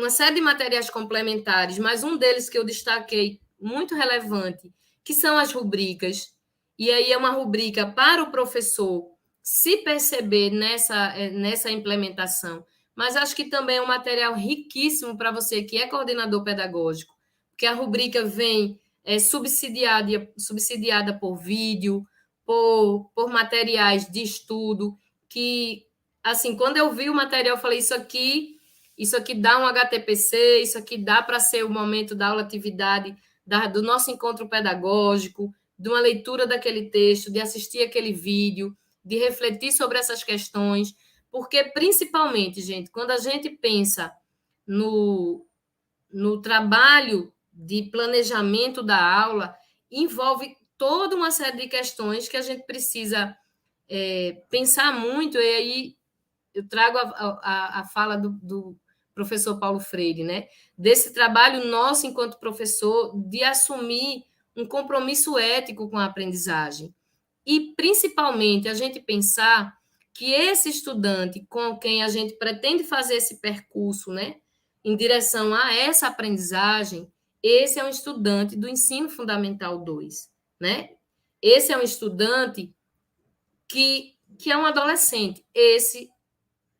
série de materiais complementares, mas um deles que eu destaquei muito relevante, que são as rubricas. E aí é uma rubrica para o professor se perceber nessa implementação. Mas acho que também é um material riquíssimo para você que é coordenador pedagógico, porque a rubrica vem subsidiada por vídeo, por materiais de estudo, que, assim, quando eu vi o material, eu falei, isso aqui dá um HTPC, isso aqui dá para ser o momento da aula atividade, do nosso encontro pedagógico, de uma leitura daquele texto, de assistir aquele vídeo, de refletir sobre essas questões, porque, principalmente, gente, quando a gente pensa no trabalho de planejamento da aula, envolve toda uma série de questões que a gente precisa pensar muito, e aí eu trago a fala do professor Paulo Freire, né? Desse trabalho nosso enquanto professor de assumir um compromisso ético com a aprendizagem. E, principalmente, a gente pensar que esse estudante com quem a gente pretende fazer esse percurso, né, em direção a essa aprendizagem, esse é um estudante do ensino fundamental 2, né? Esse é um estudante que é um adolescente. Esse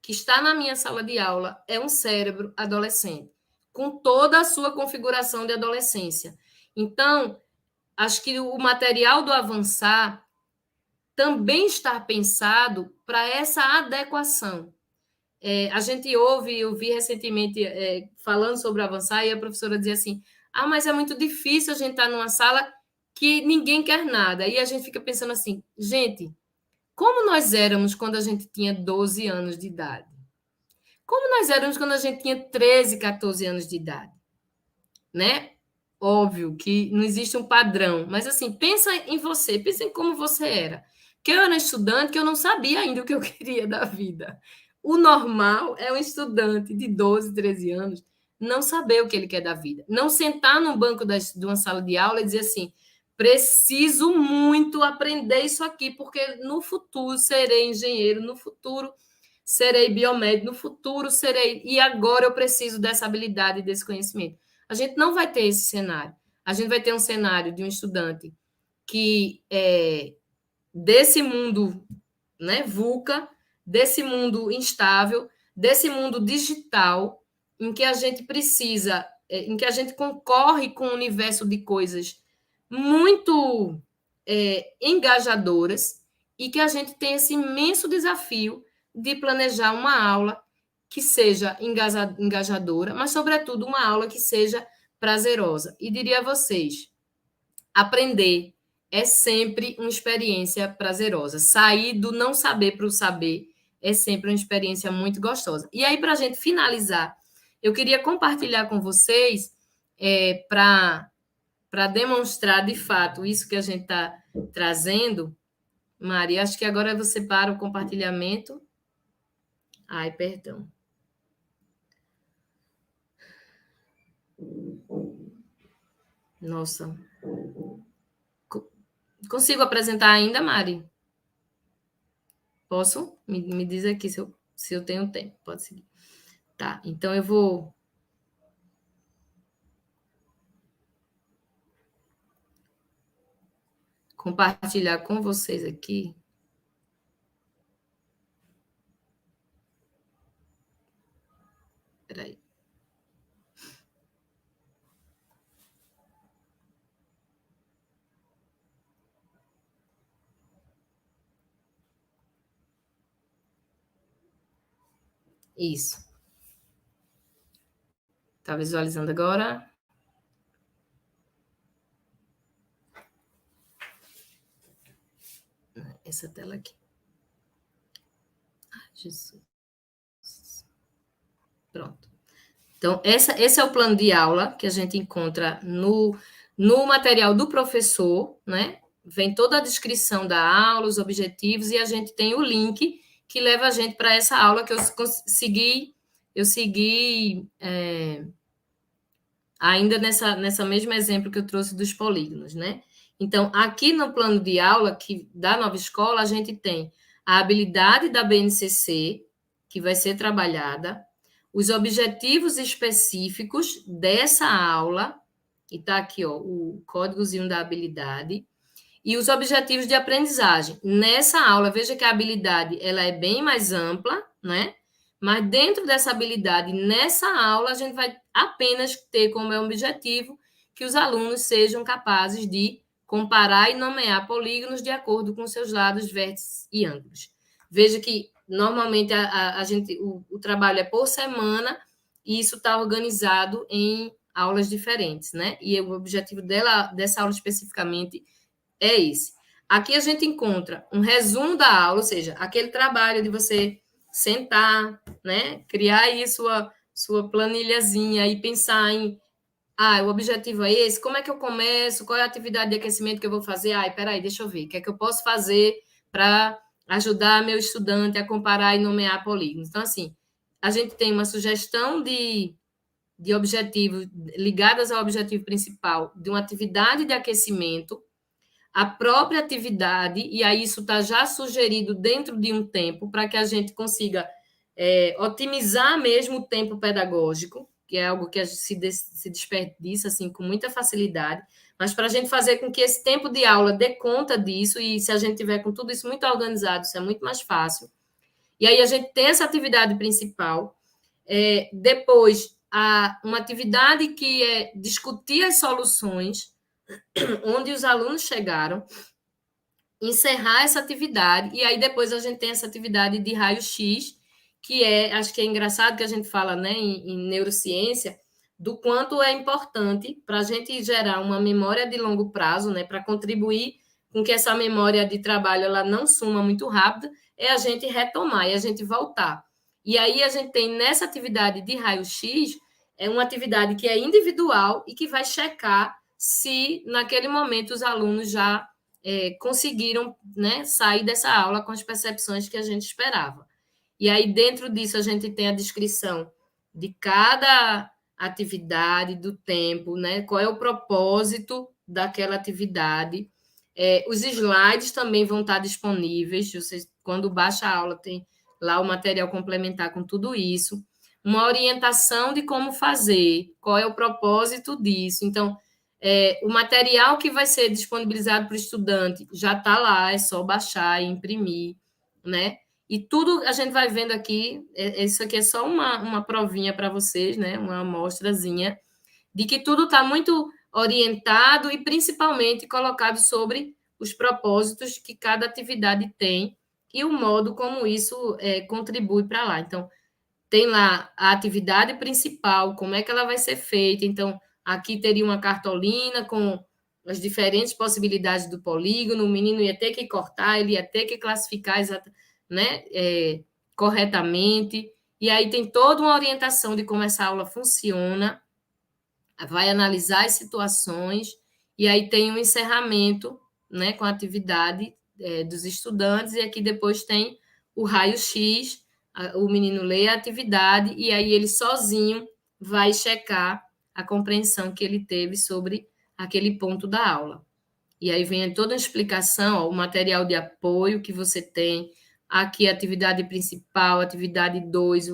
que está na minha sala de aula é um cérebro adolescente, com toda a sua configuração de adolescência. Então, acho que o material do Avançar também está pensado para essa adequação. A gente eu vi recentemente falando sobre o Avançar, e a professora dizia assim, mas é muito difícil a gente estar numa sala que ninguém quer nada. E a gente fica pensando assim, gente, como nós éramos quando a gente tinha 12 anos de idade? Como nós éramos quando a gente tinha 13, 14 anos de idade? Né? Óbvio que não existe um padrão, mas assim, pensa em você, pensa em como você era. Que eu era um estudante que eu não sabia ainda o que eu queria da vida. O normal é um estudante de 12, 13 anos não saber o que ele quer da vida. Não sentar num banco de uma sala de aula e dizer assim, preciso muito aprender isso aqui, porque no futuro serei engenheiro, no futuro serei biomédico, no futuro serei... E agora eu preciso dessa habilidade e desse conhecimento. A gente não vai ter esse cenário. A gente vai ter um cenário de um estudante que é desse mundo, né, VUCA, desse mundo instável, desse mundo digital, em que a gente precisa, em que a gente concorre com um universo de coisas muito engajadoras, e que a gente tem esse imenso desafio de planejar uma aula que seja engajadora, mas, sobretudo, uma aula que seja prazerosa. E diria a vocês, aprender é sempre uma experiência prazerosa. Sair do não saber para o saber é sempre uma experiência muito gostosa. E aí, para a gente finalizar, eu queria compartilhar com vocês, para demonstrar de fato isso que a gente está trazendo. Mari, acho que agora você para o compartilhamento. Ai, perdão. Nossa. Consigo apresentar ainda, Mari? Posso? Me diz aqui se eu tenho tempo. Pode seguir. Tá, então eu vou compartilhar com vocês aqui. Espera aí. Isso. Está visualizando agora? essa tela aqui. Ai, Jesus. Pronto. Então, esse é o plano de aula que a gente encontra no material do professor, né? Vem toda a descrição da aula, os objetivos, e a gente tem o link que leva a gente para essa aula que eu segui ainda nessa mesmo exemplo que eu trouxe dos polígonos, né? Então, aqui no plano de aula da nova escola, a gente tem a habilidade da BNCC, que vai ser trabalhada, os objetivos específicos dessa aula, e está aqui, ó, o códigozinho da habilidade, e os objetivos de aprendizagem. Nessa aula, veja que a habilidade ela é bem mais ampla, né? Mas dentro dessa habilidade, nessa aula, a gente vai apenas ter como objetivo que os alunos sejam capazes de comparar e nomear polígonos de acordo com seus lados, vértices e ângulos. Veja que, normalmente, o trabalho é por semana e isso está organizado em aulas diferentes, né? E o objetivo dessa aula especificamente é esse. Aqui a gente encontra um resumo da aula, ou seja, aquele trabalho de você sentar, né, criar aí sua planilhazinha e pensar em o objetivo é esse, como é que eu começo, qual é a atividade de aquecimento que eu vou fazer? Peraí, deixa eu ver, o que é que eu posso fazer para ajudar meu estudante a comparar e nomear polígonos? Então, assim, a gente tem uma sugestão de objetivos ligadas ao objetivo principal de uma atividade de aquecimento, a própria atividade, e aí isso está já sugerido dentro de um tempo, para que a gente consiga otimizar mesmo o tempo pedagógico, que é algo que a gente se desperdiça assim, com muita facilidade, mas para a gente fazer com que esse tempo de aula dê conta disso, e se a gente tiver com tudo isso muito organizado, isso é muito mais fácil. E aí a gente tem essa atividade principal, depois uma atividade que é discutir as soluções, onde os alunos chegaram, encerrar essa atividade, e aí depois a gente tem essa atividade de raio-x, que acho que é engraçado que a gente fala, né, em neurociência, do quanto é importante para a gente gerar uma memória de longo prazo, né, para contribuir com que essa memória de trabalho ela não suma muito rápido, é a gente retomar e a gente voltar. E aí a gente tem nessa atividade de raio-x, uma atividade que é individual e que vai checar se naquele momento os alunos já conseguiram, né, sair dessa aula com as percepções que a gente esperava. E aí, dentro disso, a gente tem a descrição de cada atividade, do tempo, né, qual é o propósito daquela atividade. Os slides também vão estar disponíveis, vocês, quando baixa a aula, tem lá o material complementar com tudo isso. Uma orientação de como fazer, qual é o propósito disso. Então, o material que vai ser disponibilizado para o estudante já está lá, é só baixar e imprimir, né? E tudo a gente vai vendo aqui, isso aqui é só uma provinha para vocês, né? Uma amostrazinha, de que tudo está muito orientado e principalmente colocado sobre os propósitos que cada atividade tem e o modo como isso contribui para lá. Então, tem lá a atividade principal, como é que ela vai ser feita. Então, aqui teria uma cartolina com as diferentes possibilidades do polígono, o menino ia ter que cortar, ele ia ter que classificar né, corretamente, e aí tem toda uma orientação de como essa aula funciona, vai analisar as situações, e aí tem um encerramento, né, com a atividade dos estudantes, e aqui depois tem o raio-x, o menino lê a atividade, e aí ele sozinho vai checar a compreensão que ele teve sobre aquele ponto da aula. E aí vem toda a explicação, o material de apoio que você tem, aqui a atividade principal, atividade 2,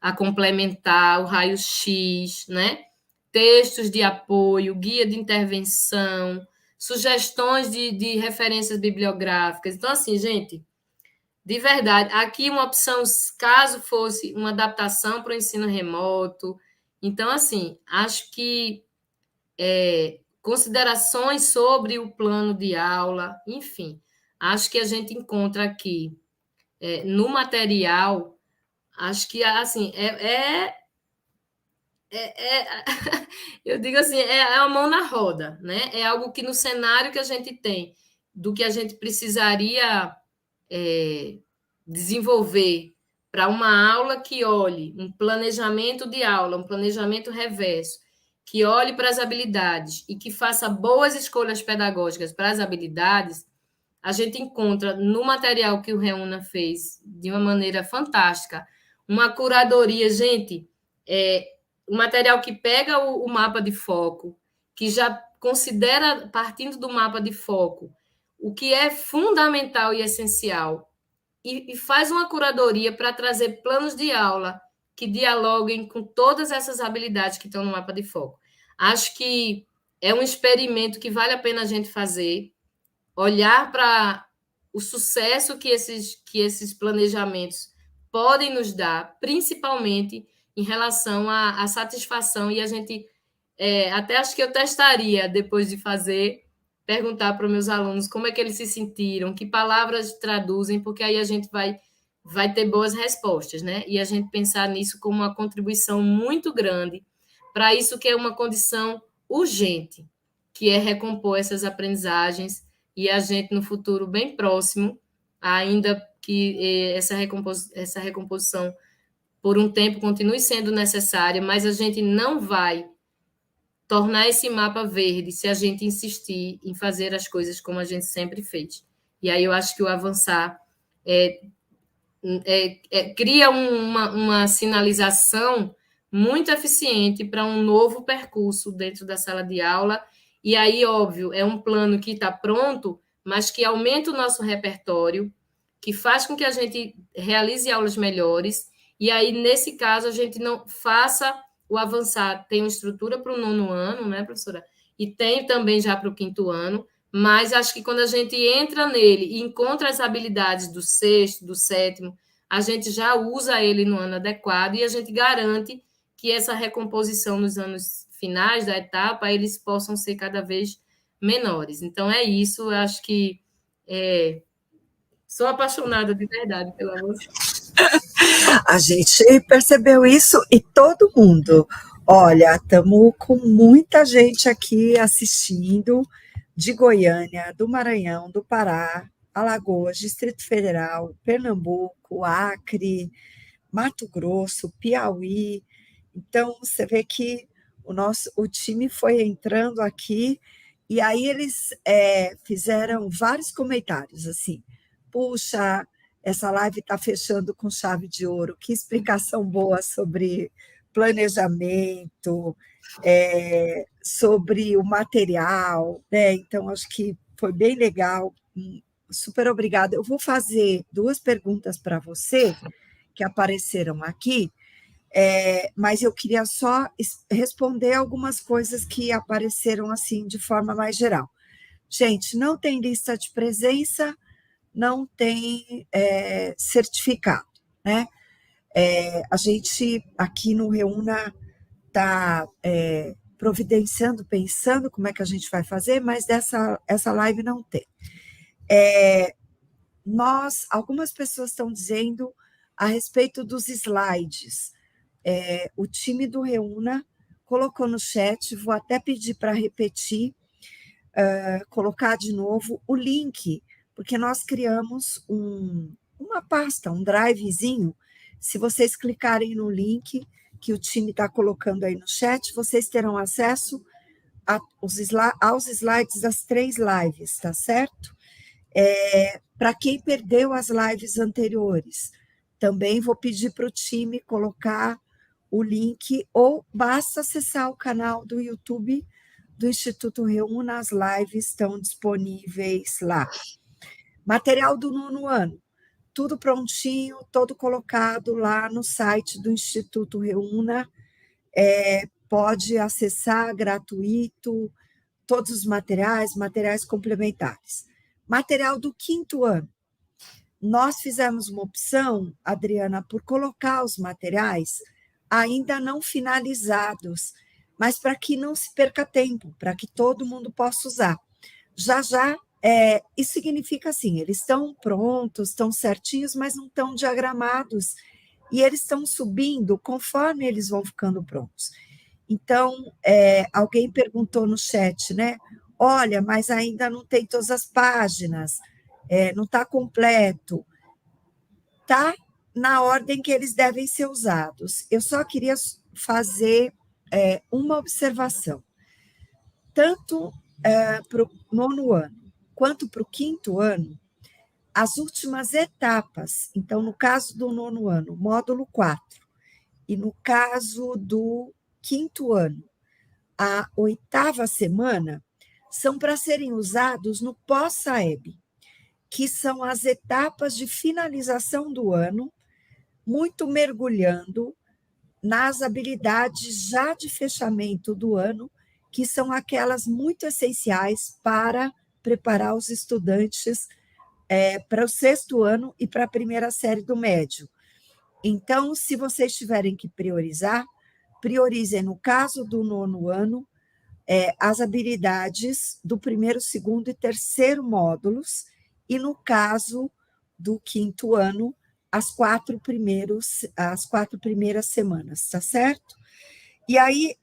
a complementar, o raio-x, né? Textos de apoio, guia de intervenção, sugestões de referências bibliográficas. Então, assim, gente, de verdade, aqui uma opção, caso fosse uma adaptação para o ensino remoto. Então, assim, acho que considerações sobre o plano de aula, enfim, acho que a gente encontra aqui no material, acho que, assim, eu digo assim, é a mão na roda, né? É algo que no cenário que a gente tem, do que a gente precisaria desenvolver para uma aula que olhe um planejamento de aula, um planejamento reverso, que olhe para as habilidades e que faça boas escolhas pedagógicas para as habilidades, a gente encontra no material que o Reúna fez de uma maneira fantástica, uma curadoria, gente, um material que pega o mapa de foco, que já considera, partindo do mapa de foco, o que é fundamental e essencial, e faz uma curadoria para trazer planos de aula que dialoguem com todas essas habilidades que estão no mapa de foco. Acho que é um experimento que vale a pena a gente fazer, olhar para o sucesso que esses planejamentos podem nos dar, principalmente em relação à satisfação, e a gente até acho que eu testaria, depois de fazer, perguntar para os meus alunos como é que eles se sentiram, que palavras traduzem, porque aí a gente vai ter boas respostas, né? E a gente pensar nisso como uma contribuição muito grande para isso que é uma condição urgente, que é recompor essas aprendizagens, e a gente, no futuro bem próximo, ainda que essa recomposição, por um tempo, continue sendo necessária, mas a gente não vai tornar esse mapa verde se a gente insistir em fazer as coisas como a gente sempre fez. E aí eu acho que o avançar cria uma sinalização muito eficiente para um novo percurso dentro da sala de aula. E aí, óbvio, é um plano que está pronto, mas que aumenta o nosso repertório, que faz com que a gente realize aulas melhores. E aí, nesse caso, a gente não faça o avançar. Tem uma estrutura para o 9º ano, né, professora? E tem também já para o 5º ano, mas acho que quando a gente entra nele e encontra as habilidades do 6º, do 7º, a gente já usa ele no ano adequado e a gente garante que essa recomposição nos anos finais da etapa, eles possam ser cada vez menores. Então, é isso. Eu acho que sou apaixonada de verdade pela você. A gente percebeu isso e todo mundo. Olha, estamos com muita gente aqui assistindo, de Goiânia, do Maranhão, do Pará, Alagoas, Distrito Federal, Pernambuco, Acre, Mato Grosso, Piauí. Então, você vê que o time foi entrando aqui e aí eles fizeram vários comentários, assim, puxa, essa live está fechando com chave de ouro, que explicação boa sobre planejamento, sobre o material, né? Então, acho que foi bem legal, super obrigada. Eu vou fazer 2 perguntas para você, que apareceram aqui, mas eu queria só responder algumas coisas que apareceram assim de forma mais geral. Gente, não tem lista de presença, não tem certificado, né? A gente aqui no Reúna está providenciando, pensando como é que a gente vai fazer, mas essa live não tem. Algumas pessoas estão dizendo a respeito dos slides. O time do Reúna colocou no chat, vou até pedir para repetir, colocar de novo o link, porque nós criamos uma pasta, um drivezinho. Se vocês clicarem no link que o time está colocando aí no chat, vocês terão acesso aos slides das 3 lives, tá certo? Para quem perdeu as lives anteriores, também vou pedir para o time colocar o link, ou basta acessar o canal do YouTube do Instituto Reúna, as lives estão disponíveis lá. Material do 9º ano, tudo prontinho, todo colocado lá no site do Instituto Reúna, pode acessar gratuito, todos os materiais complementares. Material do 5º ano, nós fizemos uma opção, Adriana, por colocar os materiais ainda não finalizados, mas para que não se perca tempo, para que todo mundo possa usar. Já, isso significa assim, eles estão prontos, estão certinhos, mas não estão diagramados, e eles estão subindo conforme eles vão ficando prontos. Então, alguém perguntou no chat, né? Olha, mas ainda não tem todas as páginas. não está completo, está na ordem que eles devem ser usados. Eu só queria fazer uma observação. Tanto para o 9º ano quanto para o 5º ano, as últimas etapas, então, no caso do 9º ano, módulo 4, e no caso do 5º ano, a 8ª semana, são para serem usados no pós-SAEB, que são as etapas de finalização do ano, muito mergulhando nas habilidades já de fechamento do ano, que são aquelas muito essenciais para preparar os estudantes para o 6º ano e para a primeira série do médio. Então, se vocês tiverem que priorizar, priorizem, no caso do 9º ano, as habilidades do 1º, 2º e 3º módulos, e no caso do 5º ano, as 4 primeiras semanas, tá certo? E aí,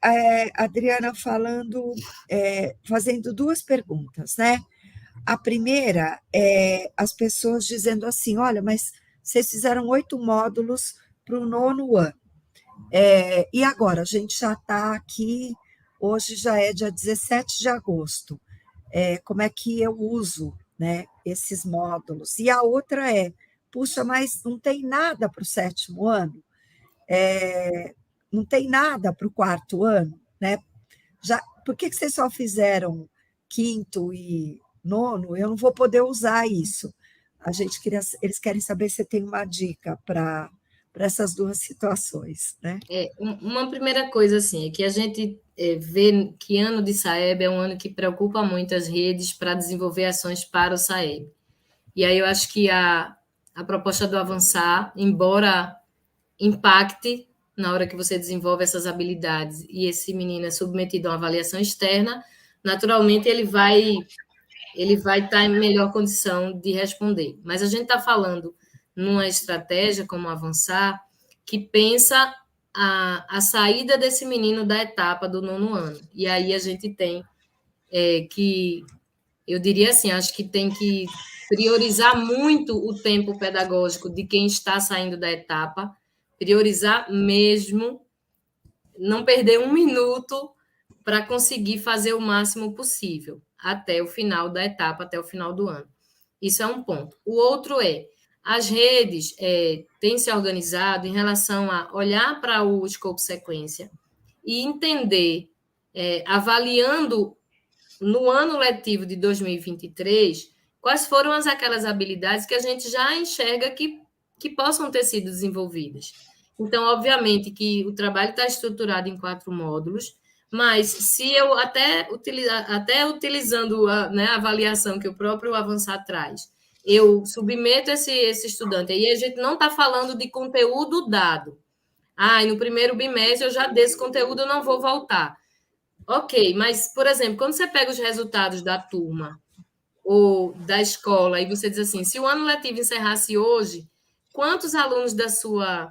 Adriana fazendo 2 perguntas, né? A primeira é as pessoas dizendo assim, olha, mas vocês fizeram 8 módulos para o 9º ano. E agora? A gente já está aqui, hoje já é dia 17 de agosto. Como é que eu uso, né, esses módulos? E a outra puxa, mas não tem nada para o 7º ano? Não tem nada para o 4º ano? Né? Por que vocês só fizeram 5º e 9º? Eu não vou poder usar isso. Eles querem saber se tem uma dica para essas 2 situações, né? Uma primeira coisa, assim, é que a gente vê que ano de SAEB é um ano que preocupa muito as redes para desenvolver ações para o SAEB. E aí eu acho que a proposta do Avançar, embora impacte na hora que você desenvolve essas habilidades e esse menino é submetido a uma avaliação externa, naturalmente ele vai estar em melhor condição de responder. Mas a gente está falando numa estratégia como Avançar, que pensa a saída desse menino da etapa do 9º ano. E aí a gente tem que, eu diria assim, acho que tem que priorizar muito o tempo pedagógico de quem está saindo da etapa, priorizar mesmo, não perder um minuto para conseguir fazer o máximo possível até o final da etapa, até o final do ano. Isso é um ponto. O outro as redes têm se organizado em relação a olhar para o escopo sequência e entender, avaliando no ano letivo de 2023, quais foram aquelas habilidades que a gente já enxerga que possam ter sido desenvolvidas. Então, obviamente, que o trabalho está estruturado em 4 módulos, mas se eu até utilizando a avaliação que o próprio Avançar traz, eu submeto esse estudante, aí a gente não está falando de conteúdo dado. No primeiro bimestre eu já desse conteúdo, eu não vou voltar. Ok, mas, por exemplo, quando você pega os resultados da turma ou da escola e você diz assim, se o ano letivo encerrasse hoje, quantos alunos da sua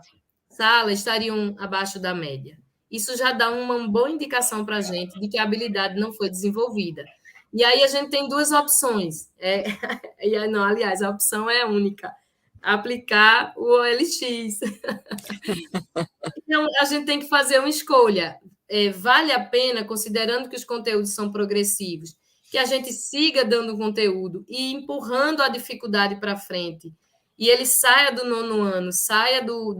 sala estariam abaixo da média? Isso já dá uma boa indicação para a gente de que a habilidade não foi desenvolvida. E aí a gente tem 2 opções. Não, aliás, a opção é única. Aplicar o OLX. Então, a gente tem que fazer uma escolha. Vale a pena, considerando que os conteúdos são progressivos, que a gente siga dando conteúdo e empurrando a dificuldade para frente, e ele saia do 9º ano, saia do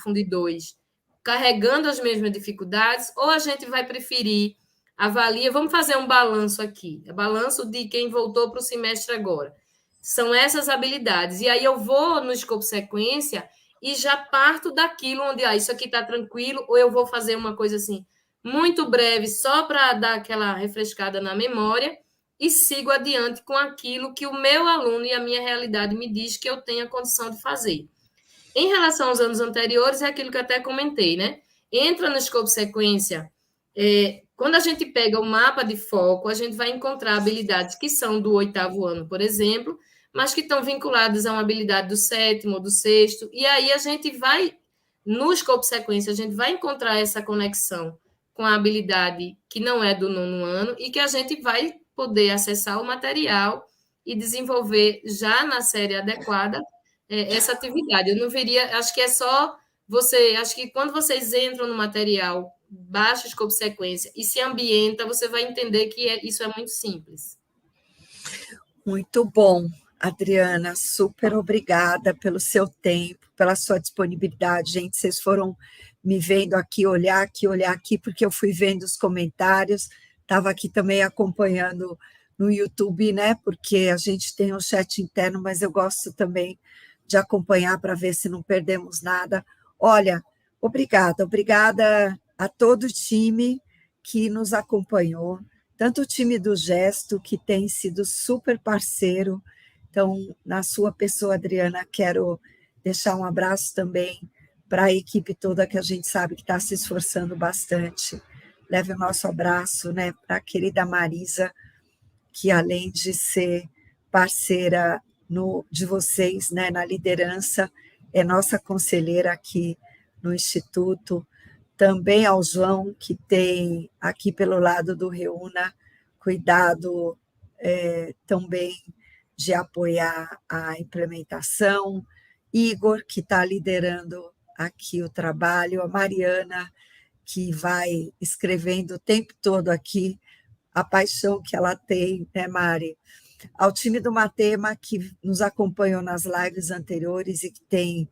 Fundo 2, carregando as mesmas dificuldades, ou a gente vai preferir, vamos fazer um balanço aqui, balanço de quem voltou para o semestre agora. São essas habilidades. E aí eu vou no escopo sequência e já parto daquilo onde isso aqui está tranquilo, ou eu vou fazer uma coisa assim, muito breve, só para dar aquela refrescada na memória, e sigo adiante com aquilo que o meu aluno e a minha realidade me diz que eu tenho a condição de fazer. Em relação aos anos anteriores, é aquilo que eu até comentei, né? Entra no escopo sequência, quando a gente pega o mapa de foco, a gente vai encontrar habilidades que são do 8º ano, por exemplo, mas que estão vinculadas a uma habilidade do 7º ou do 6º, e aí a gente vai, no escopo sequência, a gente vai encontrar essa conexão com a habilidade que não é do 9º ano e que a gente vai poder acessar o material e desenvolver já na série adequada essa atividade. Eu não veria, acho que é só você, acho que quando vocês entram no material, baixa o escopo sequência e se ambienta, você vai entender que isso é muito simples. Muito bom, Adriana, super obrigada pelo seu tempo, pela sua disponibilidade. Gente, vocês foram me vendo aqui, olhar aqui, porque eu fui vendo os comentários, estava aqui também acompanhando no YouTube, né? Porque a gente tem um chat interno, mas eu gosto também de acompanhar para ver se não perdemos nada. Olha, obrigada a todo o time que nos acompanhou, tanto o time do Gesto, que tem sido super parceiro. Então, na sua pessoa, Adriana, quero deixar um abraço também para a equipe toda, que a gente sabe que está se esforçando bastante. Leve o nosso abraço, né, para a querida Marisa, que além de ser parceira de vocês, né, na liderança, é nossa conselheira aqui no Instituto. Também ao João, que tem aqui pelo lado do Reúna, cuidado também de apoiar a implementação. Igor, que está liderando aqui o trabalho, a Mariana, que vai escrevendo o tempo todo aqui a paixão que ela tem, né, Mari? Ao time do Matema, que nos acompanhou nas lives anteriores e que tem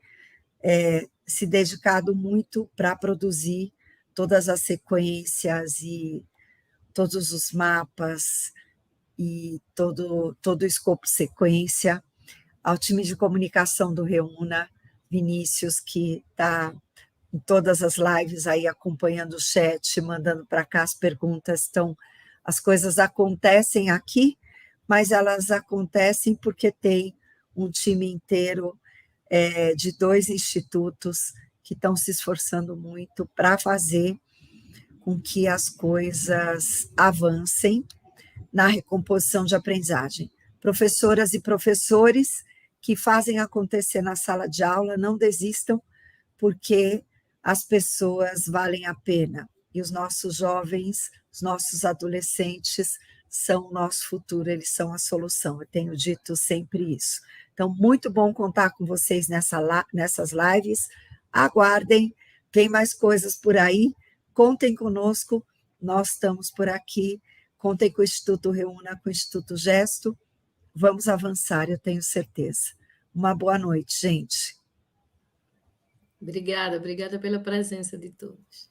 se dedicado muito para produzir todas as sequências e todos os mapas e todo o escopo sequência. Ao time de comunicação do Reúna, Vinícius, que está em todas as lives aí acompanhando o chat, mandando para cá as perguntas. Então, as coisas acontecem aqui, mas elas acontecem porque tem um time inteiro de 2 institutos que estão se esforçando muito para fazer com que as coisas avancem na recomposição de aprendizagem. Professoras e professores que fazem acontecer na sala de aula, não desistam, porque as pessoas valem a pena. E os nossos jovens, os nossos adolescentes são o nosso futuro, eles são a solução. Eu tenho dito sempre isso. Então, muito bom contar com vocês nessas lives. Aguardem, tem mais coisas por aí. Contem conosco, nós estamos por aqui. Contem com o Instituto Reúna, com o Instituto Gesto. Vamos avançar, eu tenho certeza. Uma boa noite, gente. Obrigada pela presença de todos.